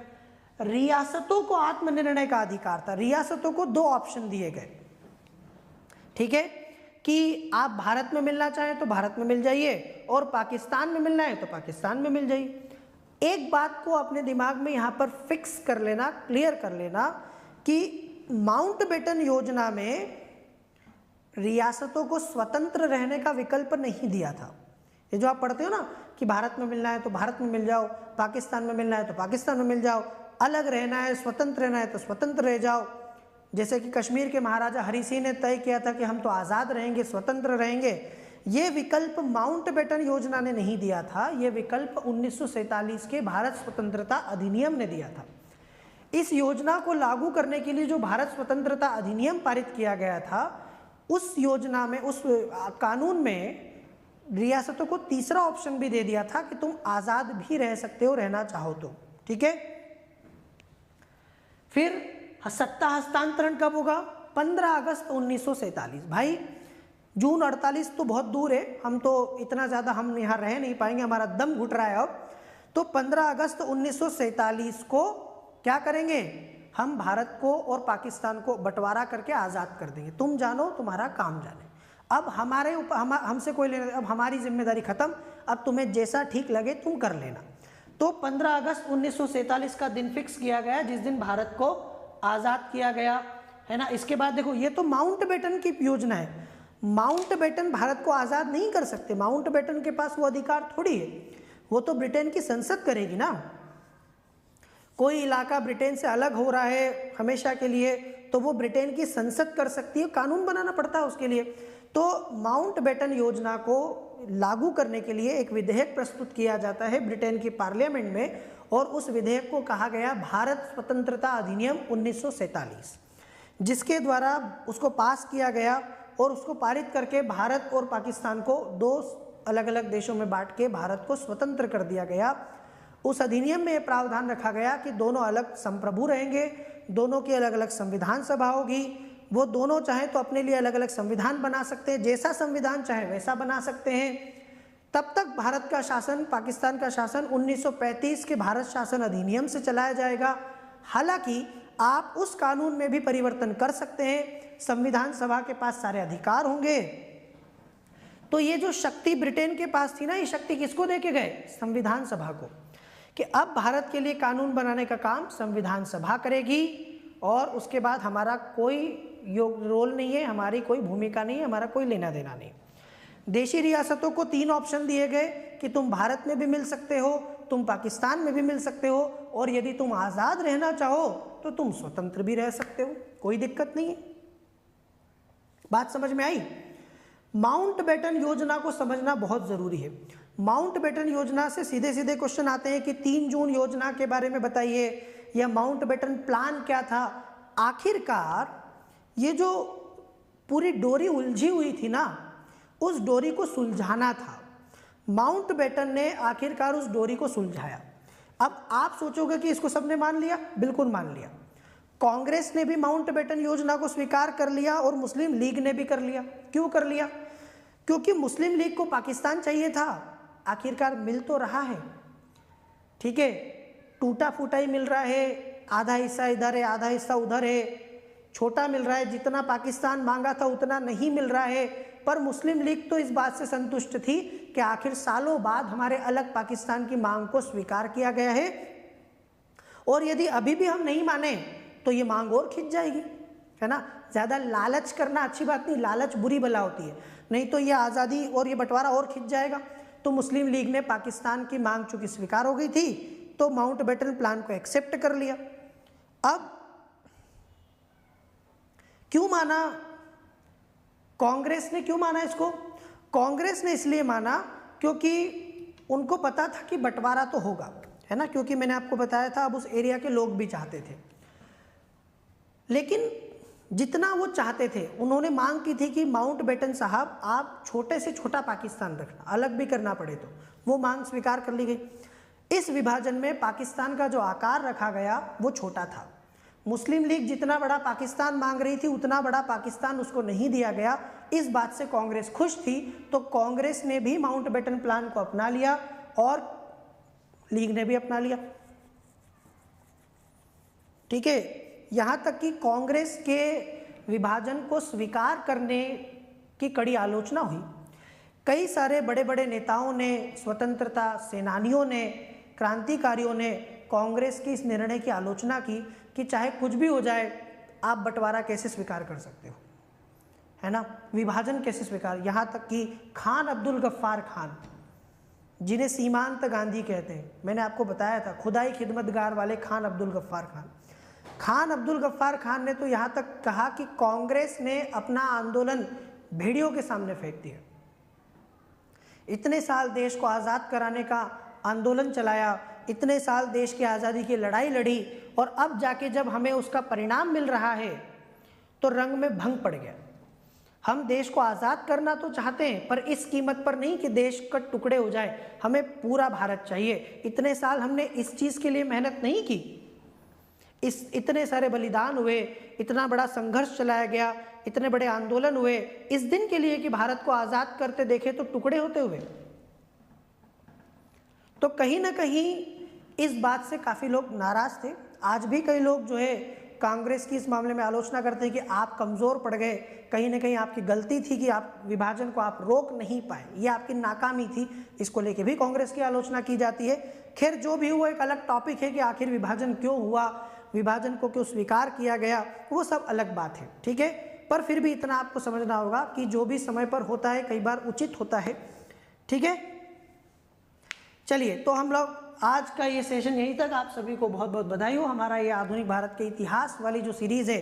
रियासतों को आत्मनिर्णय का अधिकार था, रियासतों को 2 ऑप्शन दिए गए, ठीक है, कि आप भारत में मिलना चाहें तो भारत में मिल जाइए और पाकिस्तान में मिलना है तो पाकिस्तान में मिल जाइए। एक बात को अपने दिमाग में यहाँ पर फिक्स कर लेना, क्लियर कर लेना कि माउंटबेटन योजना में रियासतों को स्वतंत्र रहने का विकल्प नहीं दिया था। ये जो आप पढ़ते हो ना कि भारत में मिलना है तो भारत में मिल जाओ, पाकिस्तान में मिलना है तो पाकिस्तान में मिल जाओ, अलग रहना है, स्वतंत्र रहना है तो स्वतंत्र रह जाओ। जैसे कि कश्मीर के महाराजा हरि सिंह ने तय किया था कि हम तो आज़ाद रहेंगे, स्वतंत्र रहेंगे, ये विकल्प माउंटबेटन योजना ने नहीं दिया था, ये विकल्प 1947 के भारत स्वतंत्रता अधिनियम ने दिया था। इस योजना को लागू करने के लिए जो भारत स्वतंत्रता अधिनियम पारित किया गया था, उस योजना में, उस कानून में रियासतों को तीसरा ऑप्शन भी दे दिया था कि तुम आज़ाद भी रह सकते हो, रहना चाहो तो। ठीक है, फिर सत्ता हस्तांतरण कब होगा? 15 अगस्त 1947। भाई जून 48 तो बहुत दूर है, हम तो इतना ज़्यादा हम यहाँ रह नहीं पाएंगे, हमारा दम घुट रहा है अब। तो 15 अगस्त 1947 को क्या करेंगे? हम भारत को और पाकिस्तान को बंटवारा करके आज़ाद कर देंगे। तुम जानो, तुम्हारा काम जाने। अब हमारे ऊपर हमसे कोई लेना, अब हमारी जिम्मेदारी खत्म, अब तुम्हें जैसा ठीक लगे तुम कर लेना। तो 15 अगस्त 1947 का दिन फिक्स किया गया, जिस दिन भारत को आज़ाद किया गया, है ना। इसके बाद देखो, ये तो माउंटबेटन की योजना है। माउंटबेटन भारत को आज़ाद नहीं कर सकते, माउंटबेटन के पास वो अधिकार थोड़ी है, वो तो ब्रिटेन की संसद करेगी ना। कोई इलाका ब्रिटेन से अलग हो रहा है हमेशा के लिए, तो वो ब्रिटेन की संसद कर सकती है, कानून बनाना पड़ता है उसके लिए। तो माउंटबेटन योजना को लागू करने के लिए एक विधेयक प्रस्तुत किया जाता है ब्रिटेन की पार्लियामेंट में, और उस विधेयक को कहा गया भारत स्वतंत्रता अधिनियम 1947, जिसके द्वारा उसको पास किया गया और उसको पारित करके भारत और पाकिस्तान को दो अलग अलग देशों में बांट के भारत को स्वतंत्र कर दिया गया। उस अधिनियम में यह प्रावधान रखा गया कि दोनों अलग संप्रभु रहेंगे, दोनों की अलग अलग संविधान सभा होगी, वो दोनों चाहे तो अपने लिए अलग अलग संविधान बना सकते हैं, जैसा संविधान चाहे वैसा बना सकते हैं। तब तक भारत का शासन, पाकिस्तान का शासन 1935 के भारत शासन अधिनियम से चलाया जाएगा। हालांकि आप उस कानून में भी परिवर्तन कर सकते हैं, संविधान सभा के पास सारे अधिकार होंगे। तो ये जो शक्ति ब्रिटेन के पास थी ना, ये शक्ति किसको देके गए? संविधान सभा को, कि अब भारत के लिए कानून बनाने का काम संविधान सभा करेगी, और उसके बाद हमारा कोई रोल नहीं है, हमारी कोई भूमिका नहीं है, हमारा कोई लेना देना नहीं। देशी रियासतों को 3 ऑप्शन दिए गए कि तुम भारत में भी मिल सकते हो, तुम पाकिस्तान में भी मिल सकते हो, और यदि तुम आज़ाद रहना चाहो तो तुम स्वतंत्र भी रह सकते हो, कोई दिक्कत नहीं है। बात समझ में आई? माउंटबेटन योजना को समझना बहुत ज़रूरी है। माउंटबेटन योजना से सीधे सीधे क्वेश्चन आते हैं कि 3 जून योजना के बारे में बताइए, या माउंटबेटन प्लान क्या था। आखिरकार ये जो पूरी डोरी उलझी हुई थी ना, उस डोरी को सुलझाना था। माउंटबेटन ने आखिरकार उस डोरी को सुलझाया। अब आप सोचोगे कि इसको सबने मान लिया, बिल्कुल मान लिया। कांग्रेस ने भी माउंटबेटन योजना को स्वीकार कर लिया और मुस्लिम लीग ने भी कर लिया। क्यों कर लिया? क्योंकि मुस्लिम लीग को पाकिस्तान चाहिए था, आखिरकार मिल तो रहा है, ठीक है, टूटा फूटा ही मिल रहा है, आधा हिस्सा इधर है, आधा हिस्सा उधर है, छोटा मिल रहा है, जितना पाकिस्तान मांगा था उतना नहीं मिल रहा है। पर मुस्लिम लीग तो इस बात से संतुष्ट थी कि आखिर सालों बाद हमारे अलग पाकिस्तान की मांग को स्वीकार किया गया है, और यदि अभी भी हम नहीं माने तो ये मांग और खिंच जाएगी, है ना। ज़्यादा लालच करना अच्छी बात नहीं, लालच बुरी बला होती है, नहीं तो ये आज़ादी और ये बंटवारा और खिंच जाएगा। तो मुस्लिम लीग ने पाकिस्तान की मांग चूंकि स्वीकार हो गई थी, तो माउंटबेटन प्लान को एक्सेप्ट कर लिया। अब क्यों माना कांग्रेस ने? क्यों माना इसको? कांग्रेस ने इसलिए माना क्योंकि उनको पता था कि बंटवारा तो होगा, है ना, क्योंकि मैंने आपको बताया था अब उस एरिया के लोग भी चाहते थे। लेकिन जितना वो चाहते थे, उन्होंने मांग की थी कि माउंटबेटन साहब आप छोटे से छोटा पाकिस्तान रखना, अलग भी करना पड़े तो। वो मांग स्वीकार कर ली गई। इस विभाजन में पाकिस्तान का जो आकार रखा गया वो छोटा था। मुस्लिम लीग जितना बड़ा पाकिस्तान मांग रही थी उतना बड़ा पाकिस्तान उसको नहीं दिया गया। इस बात से कांग्रेस खुश थी, तो कांग्रेस ने भी माउंटबेटन प्लान को अपना लिया और लीग ने भी अपना लिया, ठीक है। यहाँ तक कि कांग्रेस के विभाजन को स्वीकार करने की कड़ी आलोचना हुई। कई सारे बड़े बड़े नेताओं ने, स्वतंत्रता सेनानियों ने, क्रांतिकारियों ने कांग्रेस की इस निर्णय की आलोचना की कि चाहे कुछ भी हो जाए आप बंटवारा कैसे स्वीकार कर सकते हो, है ना, विभाजन कैसे स्वीकार। यहाँ तक कि खान अब्दुल गफ्फार खान, जिन्हें सीमांत गांधी कहते हैं, मैंने आपको बताया था, खुदाई खिदमतगार वाले खान अब्दुल गफ्फार खान। खान अब्दुल गफ्फार खान ने तो यहाँ तक कहा कि कांग्रेस ने अपना आंदोलन भेड़ियों के सामने फेंक दिया। इतने साल देश को आज़ाद कराने का आंदोलन चलाया, इतने साल देश की आज़ादी की लड़ाई लड़ी, और अब जाके जब हमें उसका परिणाम मिल रहा है तो रंग में भंग पड़ गया। हम देश को आज़ाद करना तो चाहते हैं, पर इस कीमत पर नहीं कि देश का टुकड़े हो जाए, हमें पूरा भारत चाहिए। इतने साल हमने इस चीज़ के लिए मेहनत नहीं की, इतने सारे बलिदान हुए, इतना बड़ा संघर्ष चलाया गया, इतने बड़े आंदोलन हुए इस दिन के लिए कि भारत को आज़ाद करते देखे तो टुकड़े होते हुए। तो कहीं ना कहीं इस बात से काफ़ी लोग नाराज़ थे। आज भी कई लोग जो है कांग्रेस की इस मामले में आलोचना करते हैं कि आप कमज़ोर पड़ गए, कहीं ना कहीं आपकी गलती थी कि आप विभाजन को आप रोक नहीं पाए, ये आपकी नाकामी थी। इसको लेके भी कांग्रेस की आलोचना की जाती है। खैर जो भी हुआ एक अलग टॉपिक है कि आखिर विभाजन क्यों हुआ, विभाजन को क्यों स्वीकार किया गया, वो सब अलग बात है, ठीक है। पर फिर भी इतना आपको समझना होगा कि जो भी समय पर होता है कई बार उचित होता है, ठीक है। चलिए, तो हम लोग आज का ये सेशन यहीं तक। आप सभी को बहुत बहुत बधाई हो। हमारा ये आधुनिक भारत के इतिहास वाली जो सीरीज़ है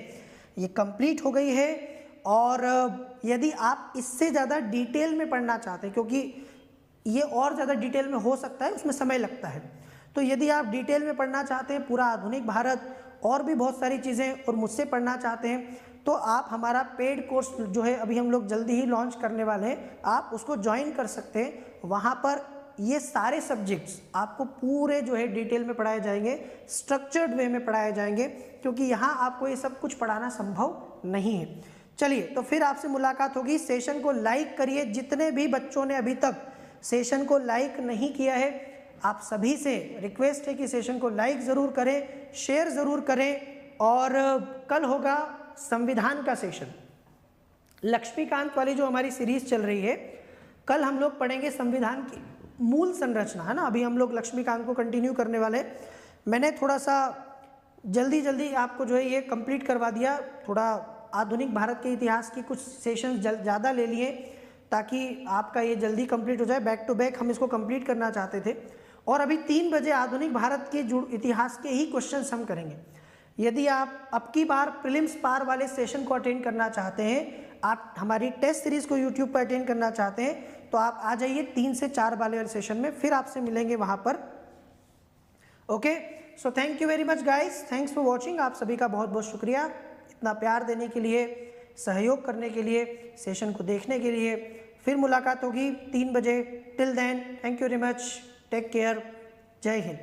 ये कंप्लीट हो गई है। और यदि आप इससे ज़्यादा डिटेल में पढ़ना चाहते हैं, क्योंकि ये और ज़्यादा डिटेल में हो सकता है, उसमें समय लगता है, तो यदि आप डिटेल में पढ़ना चाहते हैं पूरा आधुनिक भारत और भी बहुत सारी चीज़ें और मुझसे पढ़ना चाहते हैं, तो आप हमारा पेड कोर्स जो है अभी हम लोग जल्दी ही लॉन्च करने वाले हैं, आप उसको ज्वाइन कर सकते हैं। वहाँ पर ये सारे सब्जेक्ट्स आपको पूरे जो है डिटेल में पढ़ाए जाएंगे, स्ट्रक्चर्ड वे में पढ़ाए जाएंगे, क्योंकि यहाँ आपको ये सब कुछ पढ़ाना संभव नहीं है। चलिए, तो फिर आपसे मुलाकात होगी। सेशन को लाइक करिए। जितने भी बच्चों ने अभी तक सेशन को लाइक नहीं किया है, आप सभी से रिक्वेस्ट है कि सेशन को लाइक ज़रूर करें, शेयर ज़रूर करें। और कल होगा संविधान का सेशन, लक्ष्मीकांत वाली जो हमारी सीरीज़ चल रही है, कल हम लोग पढ़ेंगे संविधान की मूल संरचना, है ना। अभी हम लोग लक्ष्मीकांत को कंटिन्यू करने वाले। मैंने थोड़ा सा जल्दी आपको जो है ये कंप्लीट करवा दिया, थोड़ा आधुनिक भारत के इतिहास की कुछ सेशंस ज़्यादा ले लिए ताकि आपका ये जल्दी कंप्लीट हो जाए। बैक टू बैक हम इसको कंप्लीट करना चाहते थे। और अभी 3 बजे आधुनिक भारत के इतिहास के ही क्वेश्चंस हम करेंगे। यदि आप अब की बार प्रीलिम्स पार वाले सेशन को अटेंड करना चाहते हैं, आप हमारी टेस्ट सीरीज़ को यूट्यूब पर अटेंड करना चाहते हैं, तो आप आ जाइए 3 से 4 वाले सेशन में, फिर आपसे मिलेंगे वहाँ पर। Okay, so thank you very much guys, thanks for watching. आप सभी का बहुत बहुत शुक्रिया इतना प्यार देने के लिए, सहयोग करने के लिए, सेशन को देखने के लिए। फिर मुलाकात होगी 3 बजे। Till then, thank you very much, take care, जय हिंद।